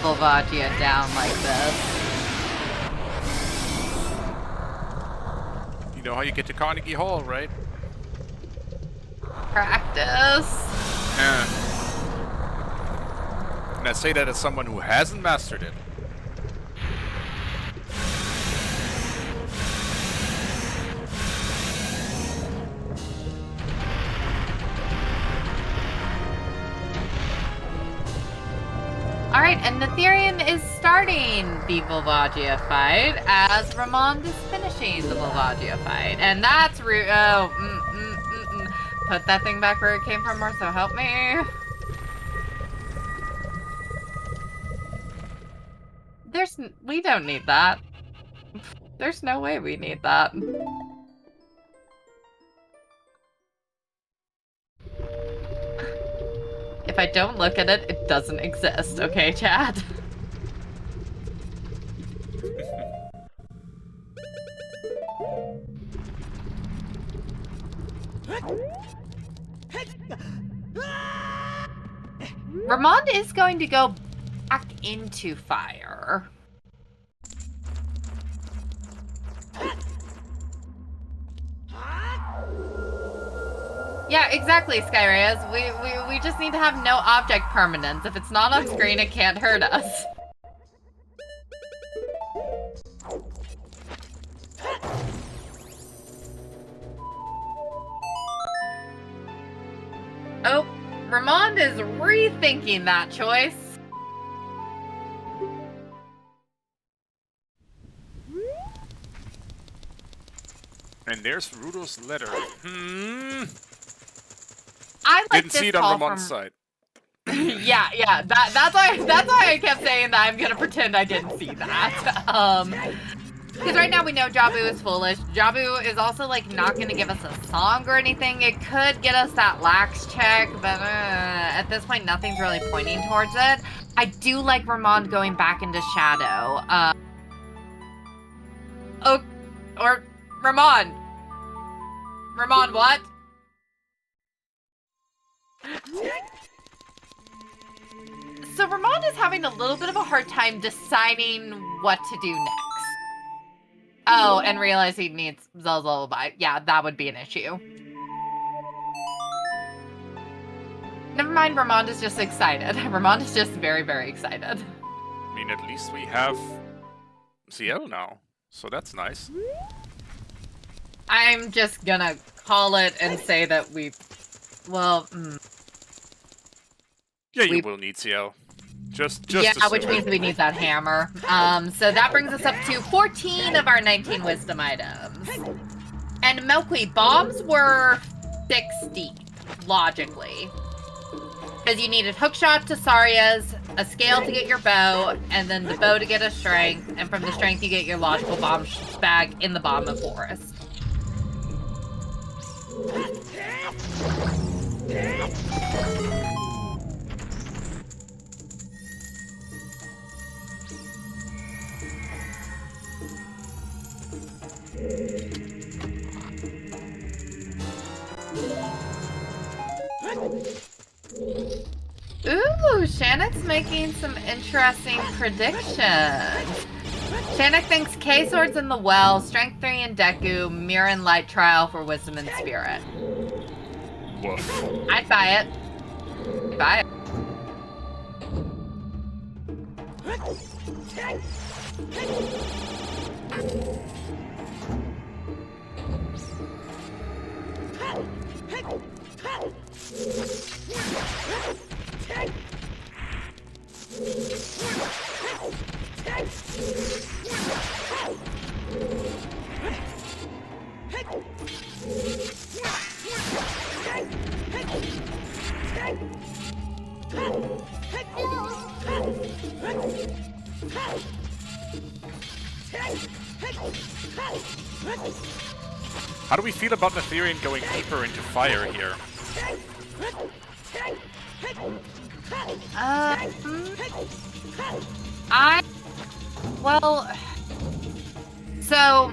Speaker 2: Volvagia down like this.
Speaker 1: You know how you get to Carnegie Hall, right?
Speaker 2: Practice.
Speaker 1: Yeah. And I say that as someone who hasn't mastered it.
Speaker 2: Alright, and Natheirean is starting the Volvagia fight as Ramond is finishing the Volvagia fight. And that's rude. Oh, Put that thing back where it came from, or so help me. We don't need that. There's no way we need that. If I don't look at it, it doesn't exist, okay, Chad? Ramond is going to go back into fire. Yeah, exactly, Skyreyes. We just need to have no object permanence. If it's not on screen, it can't hurt us. Oh, Ramond is rethinking that choice.
Speaker 1: And there's Rudo's letter.
Speaker 2: I like
Speaker 1: Didn't see it on Ramond's side.
Speaker 2: yeah. That's why I kept saying that I'm gonna pretend I didn't see that. Because right now we know Jabu is foolish. Jabu is also like not gonna give us a song or anything. It could get us that lax check, but at this point nothing's really pointing towards it. I do like Ramond going back into Shadow. Or Ramond. Ramond, what? So Ramond is having a little bit of a hard time deciding what to do next. Oh, and realize he needs Zel's lullaby. Yeah, that would be an issue. Never mind, Ramond is just excited. Ramond is just very, very excited.
Speaker 1: I mean, at least we have CL now, so that's nice.
Speaker 2: I'm just gonna call it and say that well,
Speaker 1: Yeah, you will need CL. Just
Speaker 2: yeah,
Speaker 1: assume
Speaker 2: which means we need that hammer. So that brings us up to 14 of our 19 wisdom items. And Milkweed bombs were 6 deep, logically. Because you needed hookshot to Saria's, a scale to get your bow, and then the bow to get a strength, and from the strength you get your logical bomb bag in the bottom of forest. Ooh, Shannock's making some interesting predictions. Shannock thinks K-Sword's in the well, Strength 3 in Deku, Mirror and Light Trial for Wisdom and Spirit.
Speaker 1: Woof.
Speaker 2: I'd buy it. I'd buy it.
Speaker 1: How do we feel about Natheirean going deeper into fire here?
Speaker 2: Well, so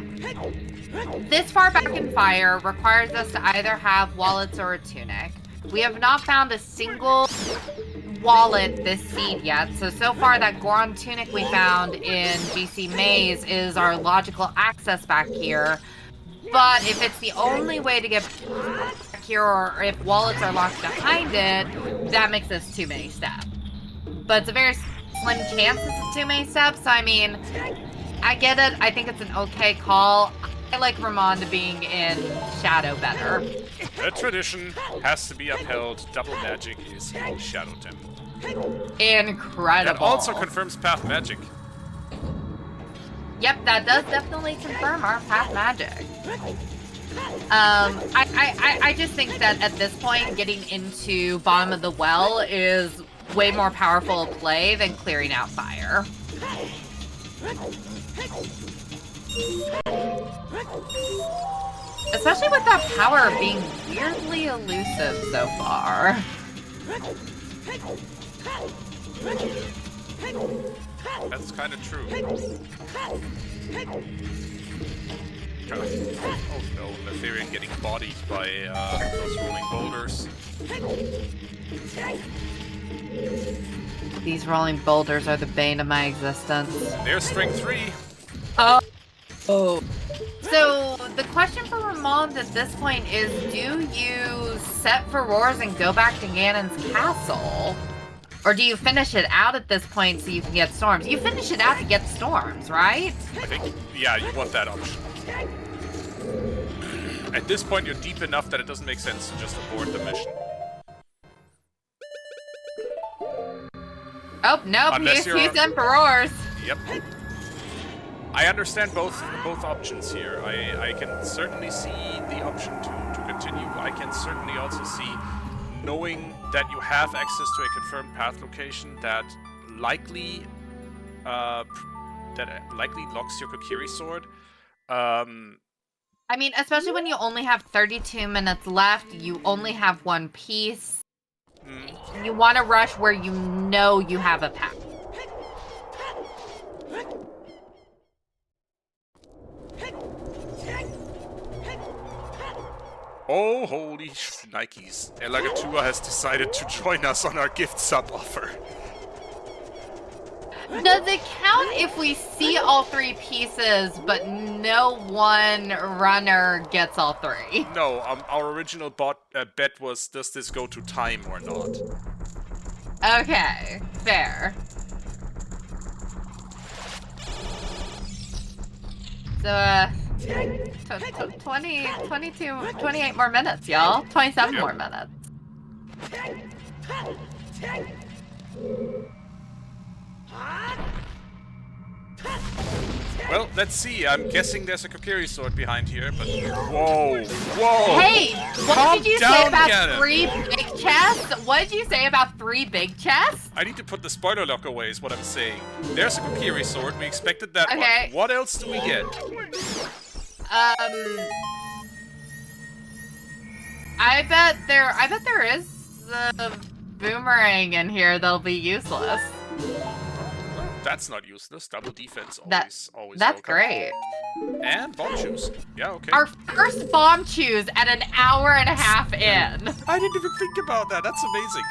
Speaker 2: this far back in fire requires us to either have wallets or a tunic. We have not found a single wallet this seed yet, so far that Goron tunic we found in GC Maze is our logical access back here. But if it's the only way to get back here, or if wallets are locked behind it, that makes this too many steps. But it's a very slim chance it's too many steps, so I mean, I get it. I think it's an okay call. I like Ramond being in Shadow better.
Speaker 1: The tradition has to be upheld. Double magic is a Shadow Temple.
Speaker 2: Incredible.
Speaker 1: That also confirms path magic.
Speaker 2: Yep, that does definitely confirm our path magic. I just think that at this point, getting into bottom of the well is way more powerful a play than clearing out fire. Especially with that power being weirdly elusive so far.
Speaker 1: That's kind of true. Oh no, Natheirean getting bodied by those rolling boulders.
Speaker 2: These rolling boulders are the bane of my existence.
Speaker 1: There's strength 3.
Speaker 2: Oh. So the question for Ramond at this point is, do you set for roars and go back to Ganon's castle? Or do you finish it out at this point so you can get storms? You finish it out to get storms, right?
Speaker 1: I think, yeah, you want that option. At this point, you're deep enough that it doesn't make sense to just abort the mission.
Speaker 2: Oh, nope, he's in for roars.
Speaker 1: Yep. I understand both options here. I can certainly see the option to continue. I can certainly also see, knowing that you have access to a confirmed path location that likely locks your Kokiri sword.
Speaker 2: I mean, especially when you only have 32 minutes left, you only have one piece. You want to rush where you know you have a path.
Speaker 1: Oh, holy Nikes. Elagatua has decided to join us on our gift sub offer.
Speaker 2: Does it count if we see all 3 pieces, but no one runner gets all 3?
Speaker 1: No, our original bet was, does this go to time or not?
Speaker 2: Okay, fair. So, 28 more minutes, y'all. 27 more minutes.
Speaker 1: Well, let's see. I'm guessing there's a Kokiri sword behind here, but... Whoa! Whoa!
Speaker 2: Hey! What
Speaker 1: Calm
Speaker 2: did you
Speaker 1: down,
Speaker 2: say about
Speaker 1: Ganon.
Speaker 2: 3 big chests? What did you say about 3 big chests?
Speaker 1: I need to put the spoiler lock away, is what I'm saying. There's a Kokiri sword. We expected that
Speaker 2: Okay.
Speaker 1: one. What else do we get?
Speaker 2: I bet there is a boomerang in here that'll be useless.
Speaker 1: That's not useless. Double defense always
Speaker 2: That's
Speaker 1: welcome.
Speaker 2: great.
Speaker 1: And bomb shoes. Yeah, okay.
Speaker 2: Our first bomb choose at an hour and a half in.
Speaker 1: I didn't even think about that. That's amazing.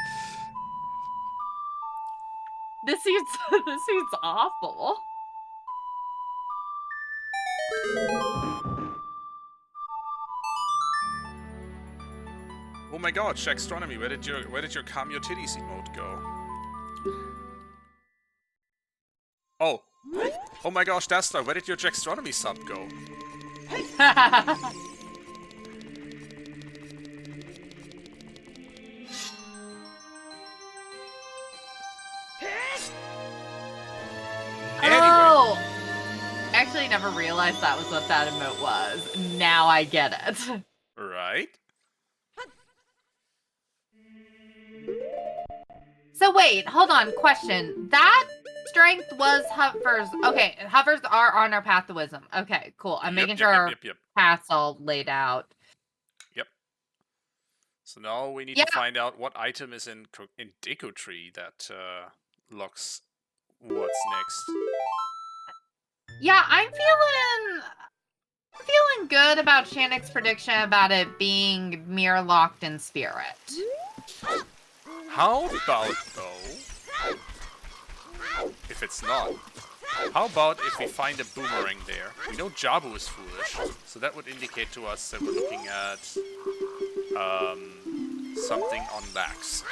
Speaker 2: This seems awful.
Speaker 1: Oh my god, Shaxtronomy, where did your calm your titties emote go? Oh. Oh my gosh, Dastar, where did your Jackstronomy sub go?
Speaker 2: Oh! Actually, never realized that was what that emote was. Now I get it.
Speaker 1: Right?
Speaker 2: So wait, hold on, question. That strength was hovers. Okay, hovers are on our path to wisdom. Okay, cool. I'm making sure our path's all laid out.
Speaker 1: Yep. So now we need to find out what item is in Deku Tree that locks what's next.
Speaker 2: Yeah, I'm feeling good about Shannick's prediction about it being mirror locked in spirit.
Speaker 1: How about, though, if it's not, how about if we find a boomerang there? We know Jabu is foolish, so that would indicate to us that we're looking at something on Vax.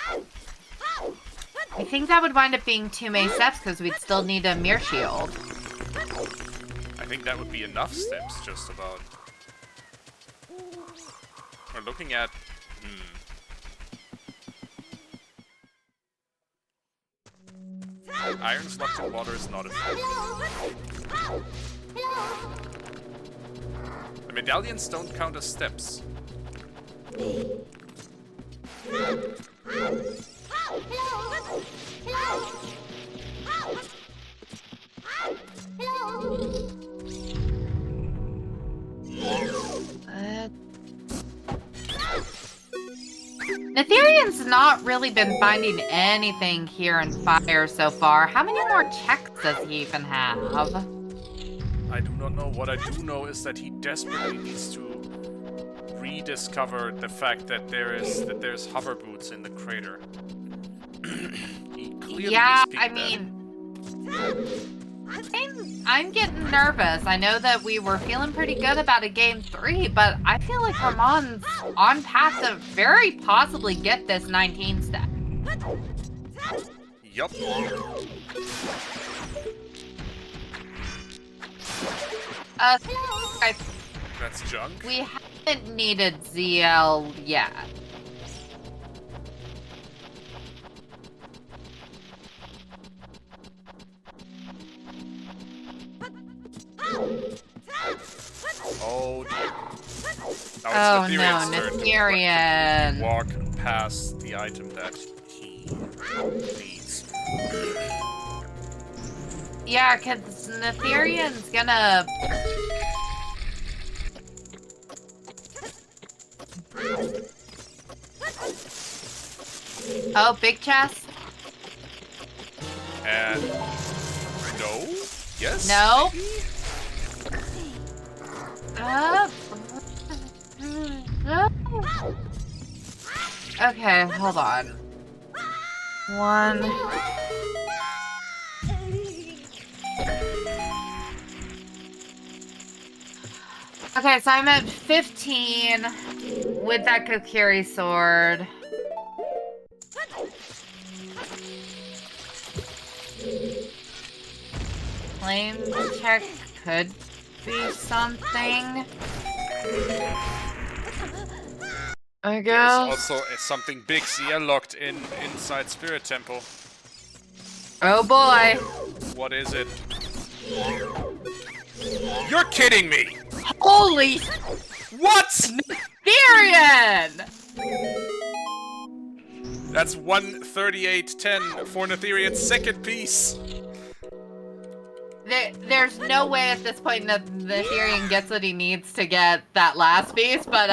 Speaker 2: I think that would wind up being too many steps because we'd still need a mirror shield.
Speaker 1: I think that would be enough steps, just about. We're looking at... Iron's locked in water is not enough. The medallions don't count as steps.
Speaker 2: Natheirean's not really been finding anything here in Fire so far. How many more checks does he even have?
Speaker 1: I do not know. What I do know is that he desperately needs to rediscover the fact that there's hover boots in the crater. He clearly
Speaker 2: I mean, I'm getting nervous. I know that we were feeling pretty good about a game 3, but I feel like Ramond's on path to very possibly get this 19 step.
Speaker 1: Yup. That's junk.
Speaker 2: We haven't needed ZL yet.
Speaker 1: Oh dear.
Speaker 2: Oh no, Natheirean.
Speaker 1: Walk past the item that he needs.
Speaker 2: Yeah, because Natheirean's gonna... Oh, big chest?
Speaker 1: And... no? Yes?
Speaker 2: No?
Speaker 1: Maybe?
Speaker 2: Okay, hold on. 1... Okay, so I'm at 15 with that Kokiri sword. Flame check could be something. I guess.
Speaker 1: There's also something big Zia locked inside Spirit Temple.
Speaker 2: Oh boy.
Speaker 1: What is it? You're kidding me!
Speaker 2: Holy
Speaker 1: What?
Speaker 2: Natheirean!
Speaker 1: That's 138.10 for Natheirean's second piece.
Speaker 2: There's no way at this point that Natheirean gets what he needs to get that last piece, but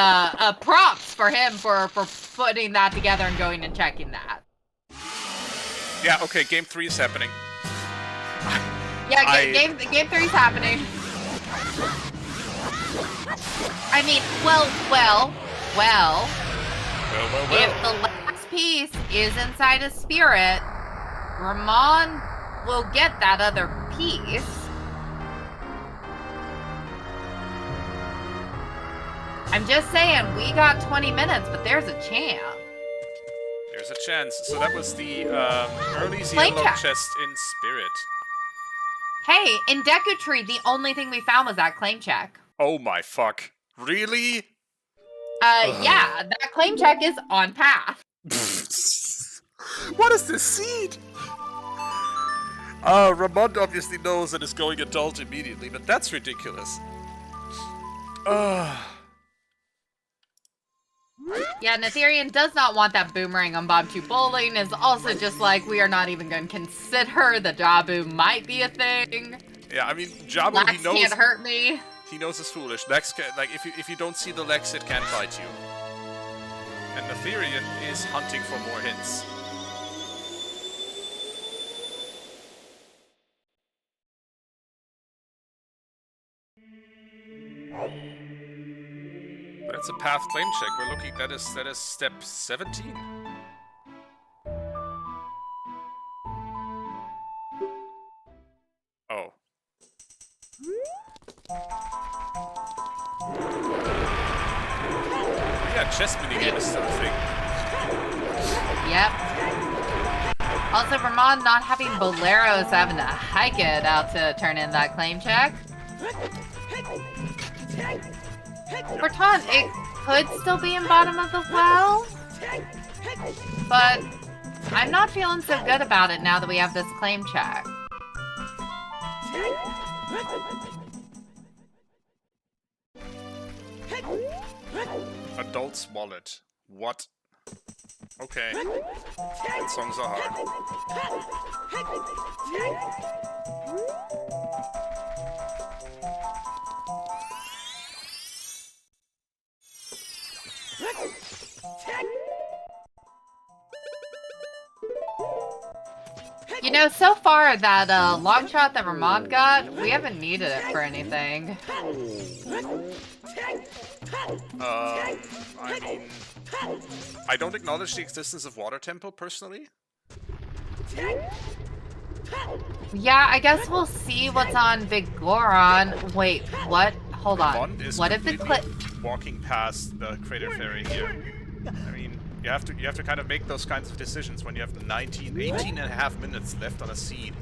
Speaker 2: props for him for putting that together and going and checking that.
Speaker 1: Yeah, okay, game 3 is happening.
Speaker 2: Yeah, game 3 is happening. I mean, well. If the last piece is inside a spirit, Ramond will get that other piece. I'm just saying, we got 20 minutes, but there's a chance.
Speaker 1: There's a chance. So that was the early
Speaker 2: Flame
Speaker 1: Zia
Speaker 2: check.
Speaker 1: chest in Spirit.
Speaker 2: Hey, in Deku Tree, the only thing we found was that claim check.
Speaker 1: Oh my fuck. Really?
Speaker 2: Yeah, that claim check is on path.
Speaker 1: What is this seed? Ramond obviously knows and is going adult immediately, but that's ridiculous.
Speaker 2: Yeah, Natheirean does not want that boomerang on Bob 2 bowling, is also just like, we are not even going to consider the Jabu might be a thing.
Speaker 1: Yeah, I mean, Jabu,
Speaker 2: Lex
Speaker 1: he knows...
Speaker 2: can't hurt me.
Speaker 1: He knows it's foolish. Lex can, like, if you don't see the Lex, it can't bite you. And Natheirean is hunting for more hints. But that's a path claim check. We're looking. That is step 17. Oh. Yeah, chess minigame is still a thing.
Speaker 2: Yep. Also, Ramond not having Boleros having to hike it out to turn in that claim check. Corton, it could still be in bottom of the well, but I'm not feeling so good about it now that we have this claim check.
Speaker 1: Adult's wallet. What? Okay. That songs are hard.
Speaker 2: You know, so far that long shot that Ramond got, we haven't needed it for anything.
Speaker 1: I mean, I don't acknowledge the existence of Water Temple personally.
Speaker 2: Yeah, I guess we'll see what's on Vigoron. Wait, what? Hold on.
Speaker 1: Ramond is
Speaker 2: What if the
Speaker 1: walking past the Crater Ferry here? I mean, you have to kind of make those kinds of decisions when you have 18 and a half minutes left on a seed.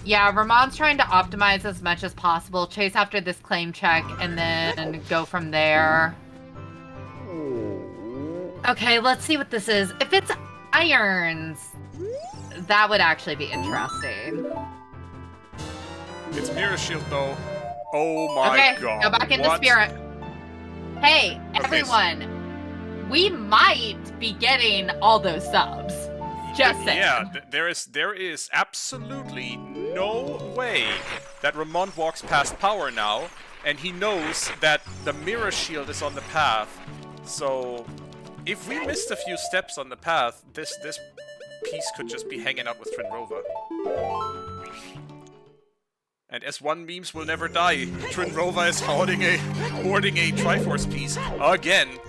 Speaker 2: Yeah, Ramond's trying to optimize as much as possible, chase after this claim check, and then go from there. Okay, let's see what this is. If it's irons, that would actually be interesting.
Speaker 1: It's Mirror Shield though. Oh my god.
Speaker 2: Go back into Spirit. Hey, everyone. We might be getting all those subs. Just saying.
Speaker 1: Yeah, there is absolutely no way that Ramond walks past power now, and he knows that the Mirror Shield is on the path. So, if we missed a few steps on the path, this piece could just be hanging out with Trinrova. And S1 memes will never die. Trinrova is hoarding a Triforce piece again.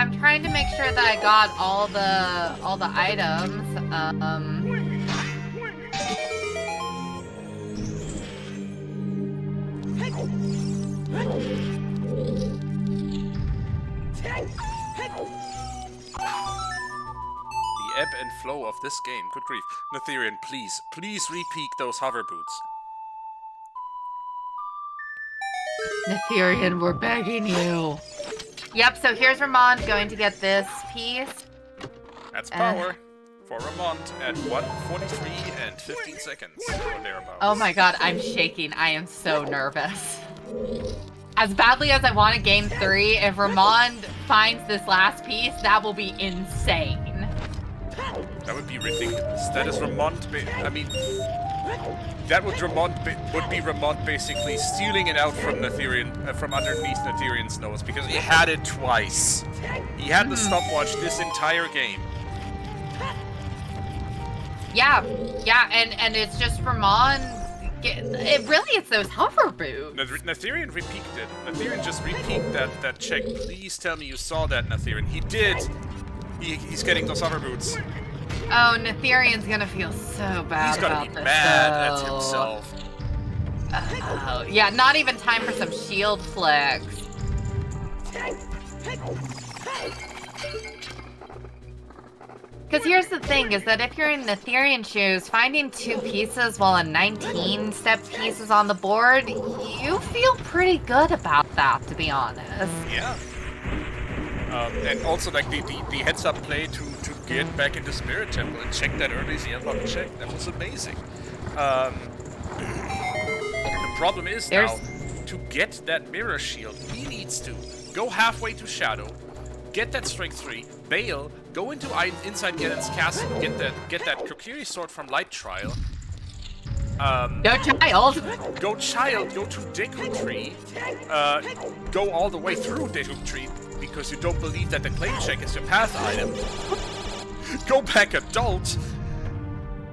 Speaker 2: I'm trying to make sure that I got all the items.
Speaker 1: The ebb and flow of this game. Good grief. Natheirean, please repeat those hover boots.
Speaker 2: Natheirean, we're begging you. Yep, so here's Ramond going to get this piece.
Speaker 1: That's power for Ramond at 1:43 and 15 seconds, or thereabouts.
Speaker 2: Oh my god, I'm shaking. I am so nervous. As badly as I want to game 3, if Ramond finds this last piece, that will be insane.
Speaker 1: That would be ridiculous. That is Ramond. I mean, that would be Ramond basically stealing it out from Natheirean, from underneath Natheirean's nose, because he had it twice. He had the stopwatch this entire game.
Speaker 2: Yeah, and it's just Ramond. It's those hover boots.
Speaker 1: Natheirean repeated it. Natheirean just repeat that check. Please tell me you saw that, Natheirean. He did. He's getting those hover boots.
Speaker 2: Oh, Natheirean's gonna feel so bad.
Speaker 1: He's gonna be mad at himself.
Speaker 2: Oh, yeah, not even time for some shield flicks. Because here's the thing, is that if you're in Natheirean shoes, finding 2 pieces while a 19-step piece is on the board, you feel pretty good about that, to be honest.
Speaker 1: Yeah. And also, like, the heads-up play to get back into Spirit Temple and check that early Xehanort check. That was amazing. The problem is now, to get that mirror shield, he needs to go halfway to Shadow, get that Strength 3, bail, go into inside Ganon's castle, get that Kokiri sword from Light Trial.
Speaker 2: Go child!
Speaker 1: Go child, go to Deku Tree, go all the way through Deku Tree, because you don't believe that the claim check is your path item. Go back adult.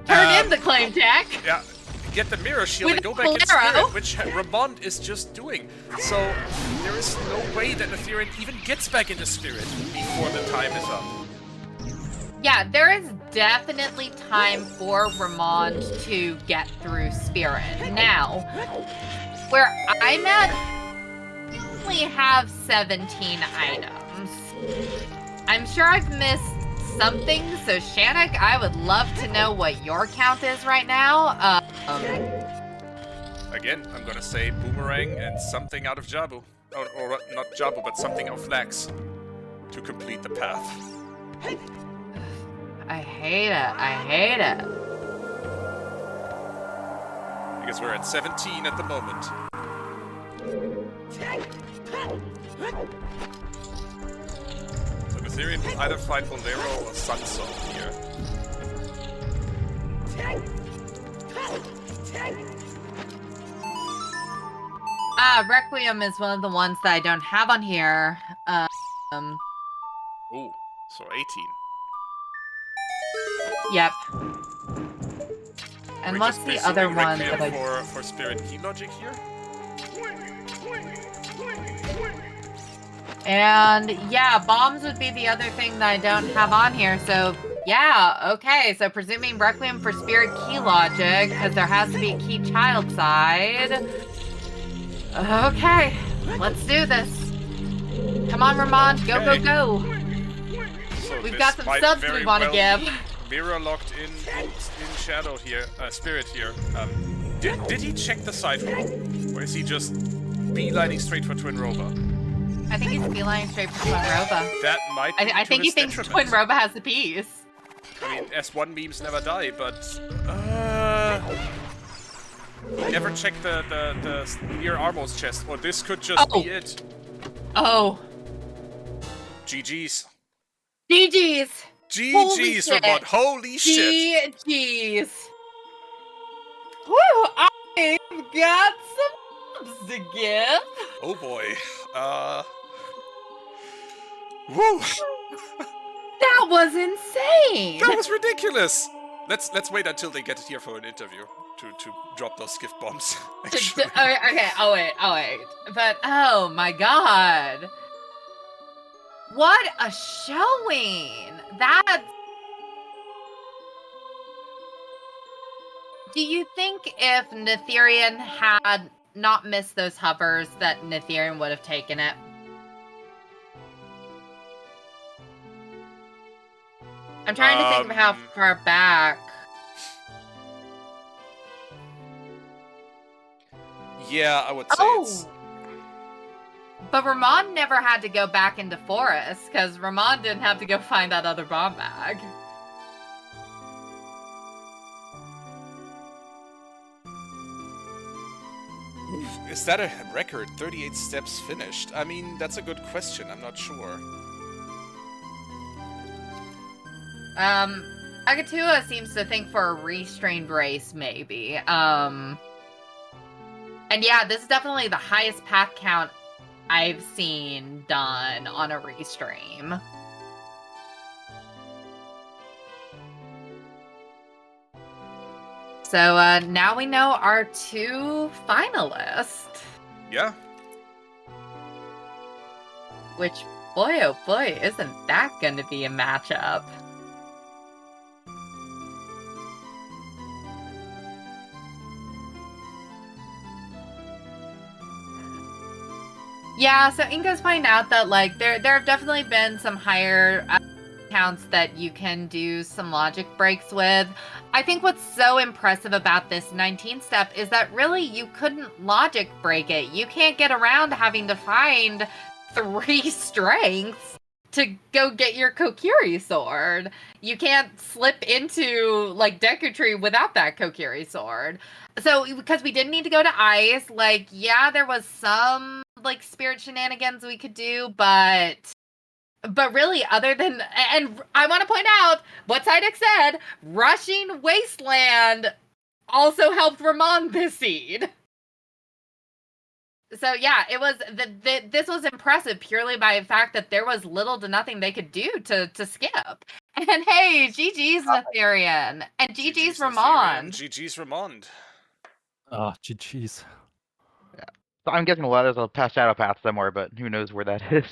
Speaker 2: Turn in the claim check.
Speaker 1: Yeah, get the mirror shield
Speaker 2: With
Speaker 1: and go back in
Speaker 2: Polaro.
Speaker 1: Spirit, which Ramond is just doing. So there is no way that Natheirean even gets back into Spirit before the time is up.
Speaker 2: Yeah, there is definitely time for Ramond to get through Spirit. Now, where I'm at, we only have 17 items. I'm sure I've missed something, so Shannock, I would love to know what your count is right now.
Speaker 1: Again, I'm gonna say Boomerang and something out of Jabu. Or not Jabu, but something of Flax to complete the path.
Speaker 2: I hate it.
Speaker 1: Because we're at 17 at the moment. So Natheirean will either find Bolero or Sunsoul here.
Speaker 2: Requiem is one of the ones that I don't have on here.
Speaker 1: Ooh, so 18.
Speaker 2: Yep. And what's the other one that I...
Speaker 1: for Spirit Key Logic here?
Speaker 2: And yeah, bombs would be the other thing that I don't have on here, so yeah, okay, so presuming Requiem for Spirit Key Logic, because there has to be a Key Child side. Okay, let's do this. Come on, Ramond, go,
Speaker 1: Okay.
Speaker 2: go, go.
Speaker 1: So
Speaker 2: We've
Speaker 1: this
Speaker 2: got some
Speaker 1: might
Speaker 2: subs
Speaker 1: very
Speaker 2: we want to
Speaker 1: well
Speaker 2: give.
Speaker 1: be Mirror locked in Shadow here, Spirit here. Did he check the side room? Or is he just beelining straight for Twin Rover?
Speaker 2: I think he's beelining straight for Twin Roba.
Speaker 1: That might be
Speaker 2: I think he thinks Twin Roba has the piece.
Speaker 1: I mean, S1 memes never die, but he never checked the near Armo's chest, or this could just be it.
Speaker 2: Oh.
Speaker 1: GG's.
Speaker 2: GG's.
Speaker 1: GG's, Ramond. Holy shit.
Speaker 2: GG's. Woo, I've got some subs to give.
Speaker 1: Oh boy. Woo.
Speaker 2: That was insane.
Speaker 1: That was ridiculous. Let's wait until they get here for an interview to drop those gift bombs. Actually.
Speaker 2: Okay. Oh wait. But oh my god. What a showing! Do you think if Natheirean had not missed those hovers that Natheirean would have taken it? I'm trying to think of how far back.
Speaker 1: Yeah, I would say it's...
Speaker 2: But Ramond never had to go back into forest, because Ramond didn't have to go find that other bomb bag.
Speaker 1: Is that a record? 38 steps finished? I mean, that's a good question. I'm not sure.
Speaker 2: Agatua seems to think for a restrained race, maybe. And yeah, this is definitely the highest path count I've seen done on a restream. So now we know our 2 finalists.
Speaker 1: Yeah.
Speaker 2: Which, boy oh boy, isn't that going to be a matchup? Yeah, so Inga's pointing out that like there have definitely been some higher counts that you can do some logic breaks with. I think what's so impressive about this 19 step is that really you couldn't logic break it. You can't get around having to find 3 strengths to go get your Kokiri sword. You can't slip into like Deku Tree without that Kokiri sword. So because we didn't need to go to ice, like yeah, there was some like spirit shenanigans we could do, but really, other than, and I want to point out what Sidex said, rushing Wasteland also helped Ramond this seed. So yeah, it was this was impressive purely by the fact that there was little to nothing they could do to skip. And hey, GG's Natheirean and GG's Ramond.
Speaker 1: GG's Ramond.
Speaker 3: GG's.
Speaker 4: Yeah. So I'm guessing a lot of there's a past shadow path somewhere, but who knows where that is.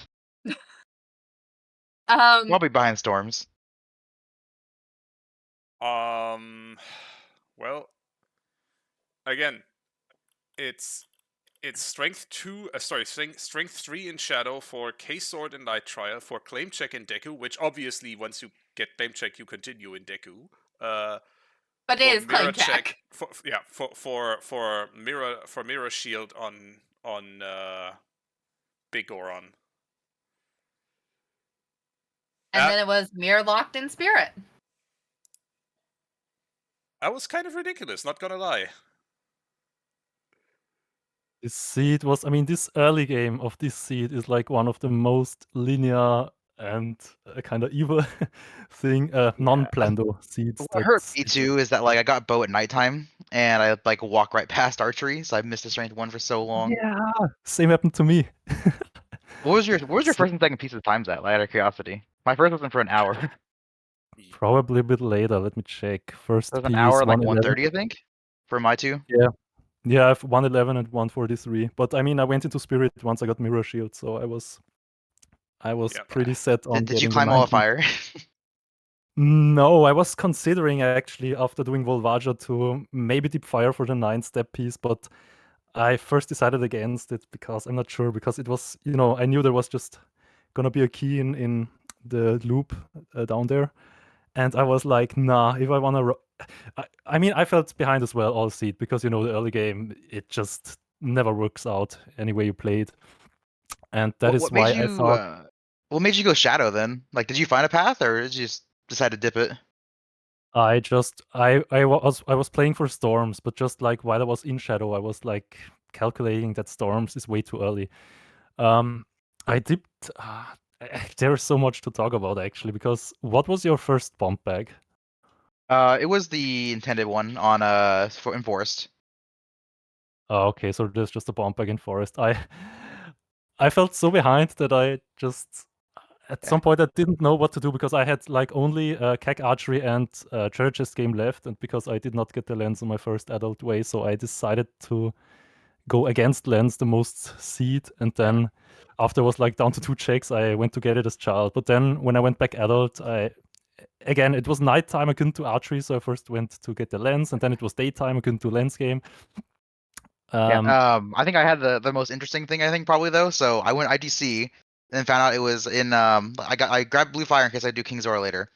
Speaker 4: Probably behind storms.
Speaker 1: Well, again, it's strength 3 in Shadow for K-Sword and Light Trial, for Claim Check in Deku, which obviously once you get Claim Check you continue in Deku.
Speaker 2: But it is Claim Check.
Speaker 1: For Mirror Shield on Big Goron.
Speaker 2: And then it was Mirror Locked in Spirit.
Speaker 1: That was kind of ridiculous, not gonna lie.
Speaker 3: This seed was, I mean, this early game of this seed is like one of the most linear and kind of evil thing, non-plando seeds.
Speaker 4: What hurt me too is that like I got bow at nighttime and I like walk right past archery, so I missed the strength 1 for so long.
Speaker 3: Yeah, same happened to me.
Speaker 4: What was your first and second piece of times at? Like, out of curiosity. My first wasn't for an hour.
Speaker 3: Probably a bit later. Let me check. First
Speaker 4: it was
Speaker 3: piece,
Speaker 4: an hour, like
Speaker 3: 1:11.
Speaker 4: 1:30, I think, for my 2.
Speaker 3: Yeah, I have 1:11 and 1:43. But I mean, I went into Spirit once I got Mirror Shield, so I was pretty set on.
Speaker 4: Did you climb Wall of Fire?
Speaker 3: No, I was considering actually after doing Volvaja to maybe Deep Fire for the 9-step piece, but I first decided against it because I'm not sure, because it was, I knew there was just gonna be a key in the loop down there, and I was like, nah, if I wanna, I mean, I felt behind as well all seed because the early game it just never works out any way you play it, and that is why I thought.
Speaker 4: What made you go Shadow then? Like, did you find a path, or did you just decide to dip it?
Speaker 3: I was playing for storms, but just like while I was in Shadow, I was like calculating that storms is way too early. I dipped. There's so much to talk about actually, because what was your first bump bag?
Speaker 4: It was the intended one on in Forest.
Speaker 3: Oh, okay, so there's just a bump bag in Forest. I felt so behind that I just at some point I didn't know what to do, because I had like only CAC Archery and Treasure Chest game left, and because I did not get the lens on my first adult way, so I decided to go against Lens the most seed, and then after I was like down to 2 checks, I went to get it as child. But then when I went back adult, again, it was nighttime, I couldn't do archery, so I first went to get the lens, and then it was daytime, I couldn't do lens game.
Speaker 4: Yeah, I think I had the most interesting thing, I think, probably though. So I went IDC and found out it was in I grabbed Blue Fire in case I do King's Aura later.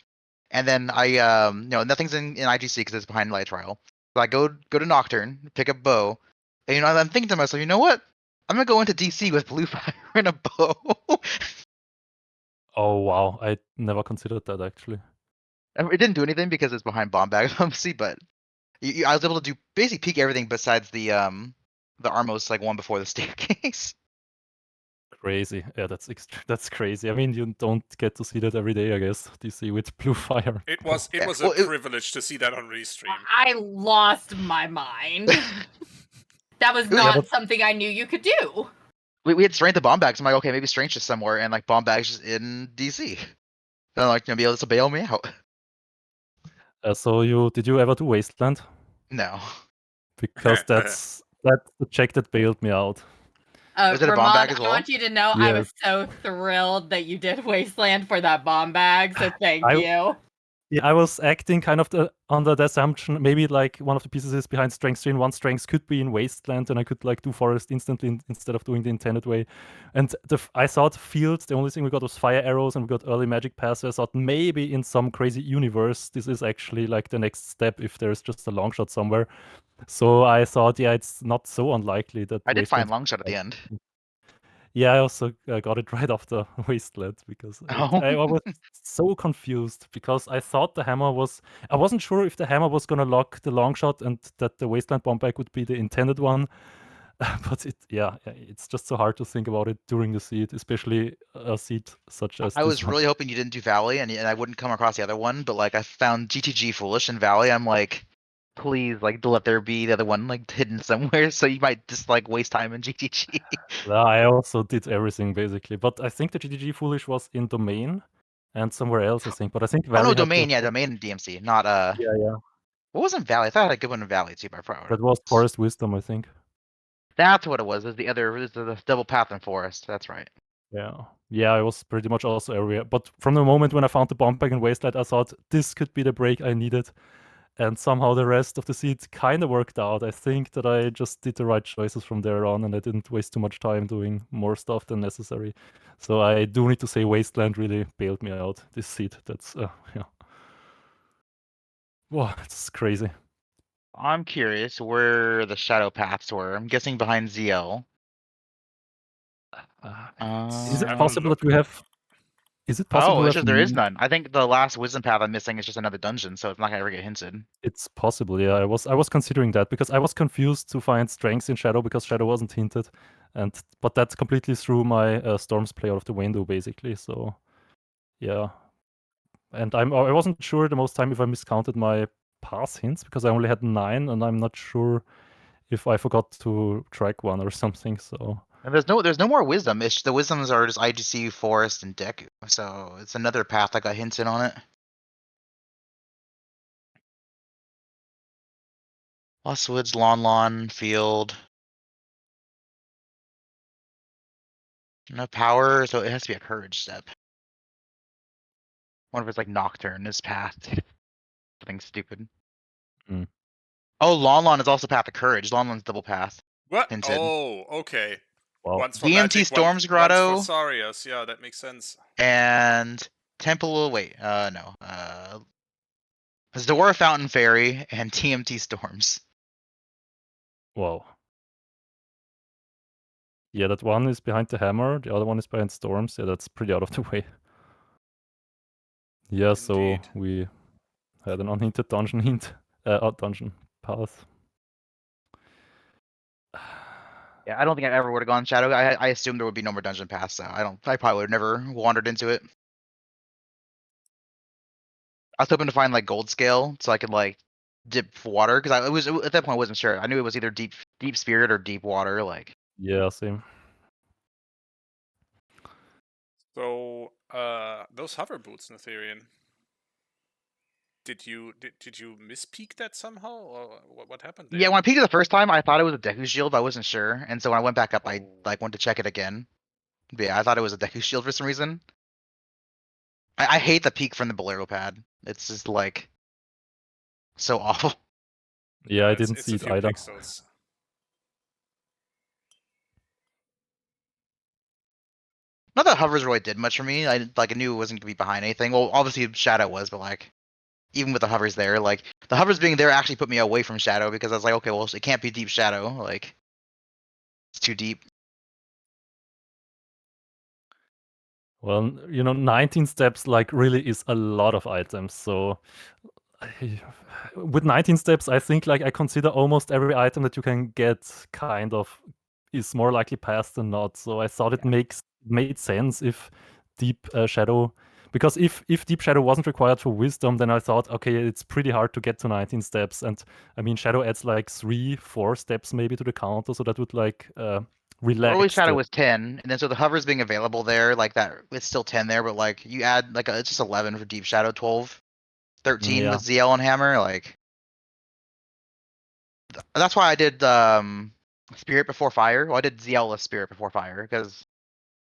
Speaker 4: And then nothing's in IGC because it's behind Light Trial. So I go to Nocturne, pick up bow, and I'm thinking to myself, you know what? I'm gonna go into DC with Blue Fire and a bow.
Speaker 3: Oh wow, I never considered that actually.
Speaker 4: It didn't do anything because it's behind bomb bag, obviously, but I was able to do basically peek everything besides the Armos like one before the staircase.
Speaker 3: Crazy. Yeah, that's crazy. I mean, you don't get to see that every day, I guess. DC with Blue Fire.
Speaker 1: It was a privilege to see that on Restream.
Speaker 2: I lost my mind. That was not something I knew you could do.
Speaker 4: We had Strength of bomb bags. I'm like, okay, maybe Strength is somewhere, and like bomb bags just in DC. And I'm like, be able to bail me out.
Speaker 3: So did you ever do Wasteland?
Speaker 4: No.
Speaker 3: Because that's the check that bailed me out.
Speaker 4: Was it a bomb bag as well?
Speaker 2: I want you to know I was so thrilled that you did Wasteland for that bomb bag, so thank you.
Speaker 3: Yeah, I was acting kind of under the assumption maybe like one of the pieces is behind Strength 3 and one Strength could be in Wasteland, and I could like do Forest instantly instead of doing the intended way. And I thought Field, the only thing we got was Fire Arrows, and we got early Magic Pass, so I thought maybe in some crazy universe this is actually like the next step if there's just a long shot somewhere. So I thought, yeah, it's not so unlikely that
Speaker 4: I did find long shot at the end.
Speaker 3: Yeah, I also got it right after Wasteland because I was so confused because I thought the hammer was... I wasn't sure if the hammer was going to lock the long shot and that the Wasteland bomb bag would be the intended one. But it's just so hard to think about it during the seed, especially a seed such as
Speaker 4: I
Speaker 3: this
Speaker 4: was
Speaker 3: one.
Speaker 4: really hoping you didn't do Valley and I wouldn't come across the other one, but like I found GTG Foolish in Valley. I'm like, please, like, let there be the other one like hidden somewhere, so you might just like waste time in GTG.
Speaker 3: I also did everything basically, but I think the GTG Foolish was in Domain and somewhere else, I think. But I think Valley had
Speaker 4: Domain, Domain and DMC, not
Speaker 3: Yeah.
Speaker 4: What was in Valley? I thought I had a good one in Valley too, by Proud.
Speaker 3: That was Forest Wisdom, I think.
Speaker 4: That's what it was. Is the double path in Forest. That's right.
Speaker 3: Yeah, I was pretty much also everywhere. But from the moment when I found the bomb bag in Wasteland, I thought this could be the break I needed. And somehow the rest of the seed kind of worked out. I think that I just did the right choices from there on, and I didn't waste too much time doing more stuff than necessary. So I do need to say Wasteland really bailed me out, this seed. That's, yeah. Wow, it's crazy.
Speaker 4: I'm curious where the shadow paths were. I'm guessing behind ZL.
Speaker 3: Is it possible that we have... Is it possible
Speaker 4: it's just there is none. I think the last wisdom path I'm missing is just another dungeon, so it's not gonna ever get hinted.
Speaker 3: It's possible, yeah. I was considering that because I was confused to find strengths in Shadow because Shadow wasn't hinted, but that's completely through my Storms play out of the window basically. So, yeah. And I wasn't sure the most time if I miscounted my pass hints because I only had 9, and I'm not sure if I forgot to track one or something. So.
Speaker 4: And there's no more wisdom. The wisdoms are just IGC, Forest, and Deku. So it's another path that got hinted on it. Lost Woods, Lawn, Field. No power, so it has to be a courage step. One of it's like Nocturne is path. Something stupid.
Speaker 3: Mm.
Speaker 4: Oh, Lawn is also path of courage. Lawn's double path.
Speaker 1: What?
Speaker 4: Hinted.
Speaker 1: Oh, okay.
Speaker 3: Wow.
Speaker 1: Once for
Speaker 4: DMT
Speaker 1: Magic,
Speaker 4: Storms Grotto.
Speaker 1: Once for Sarius. Yeah, that makes sense.
Speaker 4: And Temple. Wait, no. Zora Fountain Fairy and TMT Storms.
Speaker 3: Wow. Yeah, that one is behind the hammer. The other one is behind Storms. Yeah, that's pretty out of the way. Yeah, so we had an unhinted dungeon hint, dungeon path.
Speaker 4: Yeah, I don't think I ever would have gone Shadow. I assumed there would be no more dungeon paths, so I probably would have never wandered into it. I was hoping to find like gold scale so I could like dip water because I was at that point I wasn't sure. I knew it was either deep spirit or deep water. Like
Speaker 3: yeah, same.
Speaker 1: So those hover boots, Natheirean. Did you mispeak that somehow, or what happened there?
Speaker 4: Yeah, when I peeked it the first time, I thought it was a Deku Shield, but I wasn't sure. And so when I went back up, I went to check it again. But yeah, I thought it was a Deku Shield for some reason. I hate the peek from the Bolero pad. It's just like so awful.
Speaker 3: Yeah, I didn't
Speaker 1: It's
Speaker 3: see
Speaker 1: a
Speaker 3: it
Speaker 1: few
Speaker 3: either.
Speaker 1: pixels.
Speaker 4: Not that hovers really did much for me. I knew it wasn't gonna be behind anything. Well, obviously Shadow was, but like even with the hovers there, like the hovers being there actually put me away from Shadow because I was like, okay, well it can't be deep Shadow. Like it's too deep.
Speaker 3: Well, 19 steps like really is a lot of items. So with 19 steps, I think like I consider almost every item that you can get kind of is more likely passed than not. So I thought it made sense if Deep Shadow, because if Deep Shadow wasn't required for Wisdom, then I thought, okay, it's pretty hard to get to 19 steps. And I mean, Shadow adds like 3-4 steps maybe to the counter, so that would like relax.
Speaker 4: Early Shadow was 10, and then so the hovers being available there, like that, it's still 10 there, but like you add like it's just 11 for Deep Shadow, 12, 13
Speaker 3: Yeah.
Speaker 4: with ZL and Hammer. Like that's why I did Spirit before Fire. Well, I did ZL with Spirit before Fire because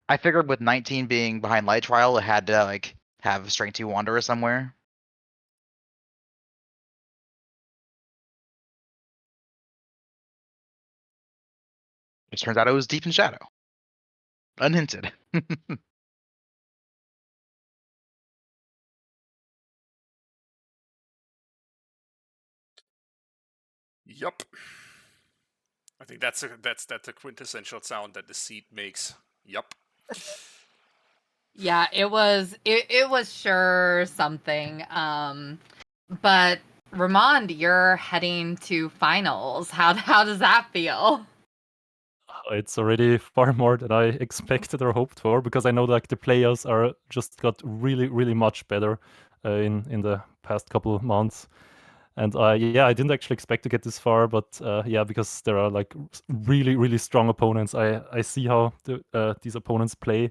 Speaker 4: I figured with 19 being behind Light Trial, it had to like have Strength 2 Wanderer somewhere. It turns out it was Deep in Shadow. Unhinted.
Speaker 1: Yup. I think that's the quintessential sound that the seed makes. Yup.
Speaker 2: Yeah, it was sure something. But Ramond, you're heading to finals. How does that feel?
Speaker 3: It's already far more than I expected or hoped for, because I know like the players are just got really, really much better in the past couple months. And yeah, I didn't actually expect to get this far, but yeah, because there are like really, really strong opponents. I see how these opponents play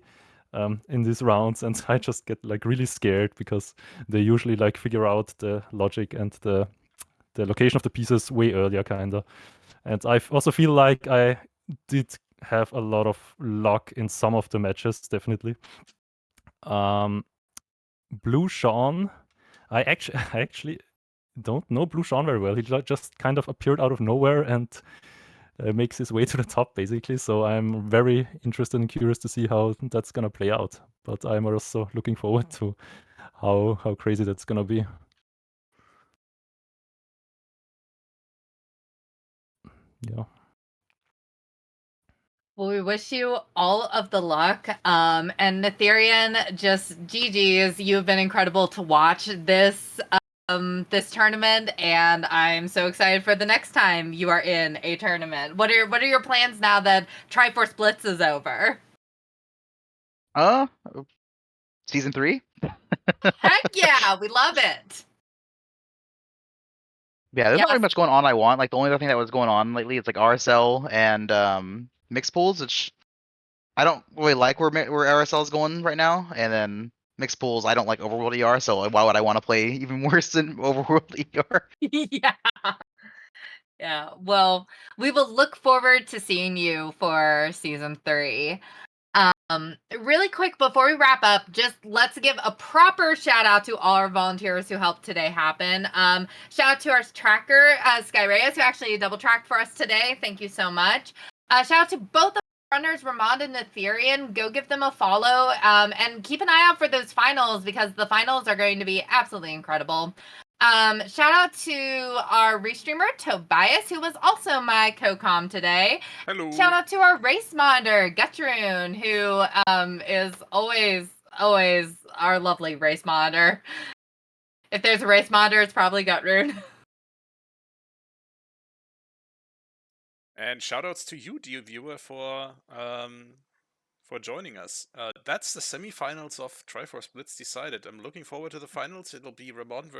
Speaker 3: in these rounds, and I just get like really scared because they usually like figure out the logic and the location of the pieces way earlier, kinda. And I also feel like I did have a lot of luck in some of the matches, definitely. Blue Sean, I actually don't know Blue Sean very well. He just kind of appeared out of nowhere and makes his way to the top, basically. So I'm very interested and curious to see how that's gonna play out. But I'm also looking forward to how crazy that's gonna be. Yeah.
Speaker 2: Well, we wish you all of the luck. And Natheirean, just GG's. You've been incredible to watch this tournament, and I'm so excited for the next time you are in a tournament. What are your plans now that Triforce Blitz is over?
Speaker 4: Season 3?
Speaker 2: Heck yeah, we love it.
Speaker 4: Yeah, there's not really
Speaker 2: Yes.
Speaker 4: much going on I want. Like the only other thing that was going on lately is like RSL and mixed pools, which I don't really like where RSL is going right now. And then mixed pools, I don't like Overworld ER, so why would I want to play even worse than Overworld ER?
Speaker 2: Yeah. Yeah. Well, we will look forward to seeing you for season 3. Really quick before we wrap up, just let's give a proper shout out to all our volunteers who helped today happen. Shout out to our tracker, Sky Reyes, who actually double tracked for us today. Thank you so much. Shout out to both of our runners, Ramond and Natheirean. Go give them a follow, and keep an eye out for those finals, because the finals are going to be absolutely incredible. Shout out to our restreamer Tobias, who was also my co-com today.
Speaker 1: Hello.
Speaker 2: Shout out to our race monitor Gutroon, who is always our lovely race monitor. If there's a race monitor, it's probably Gutroon.
Speaker 1: And shoutouts to you, dear viewer, for joining us. That's the semifinals of Triforce Blitz decided. I'm looking forward to the finals. It'll be Ramond versus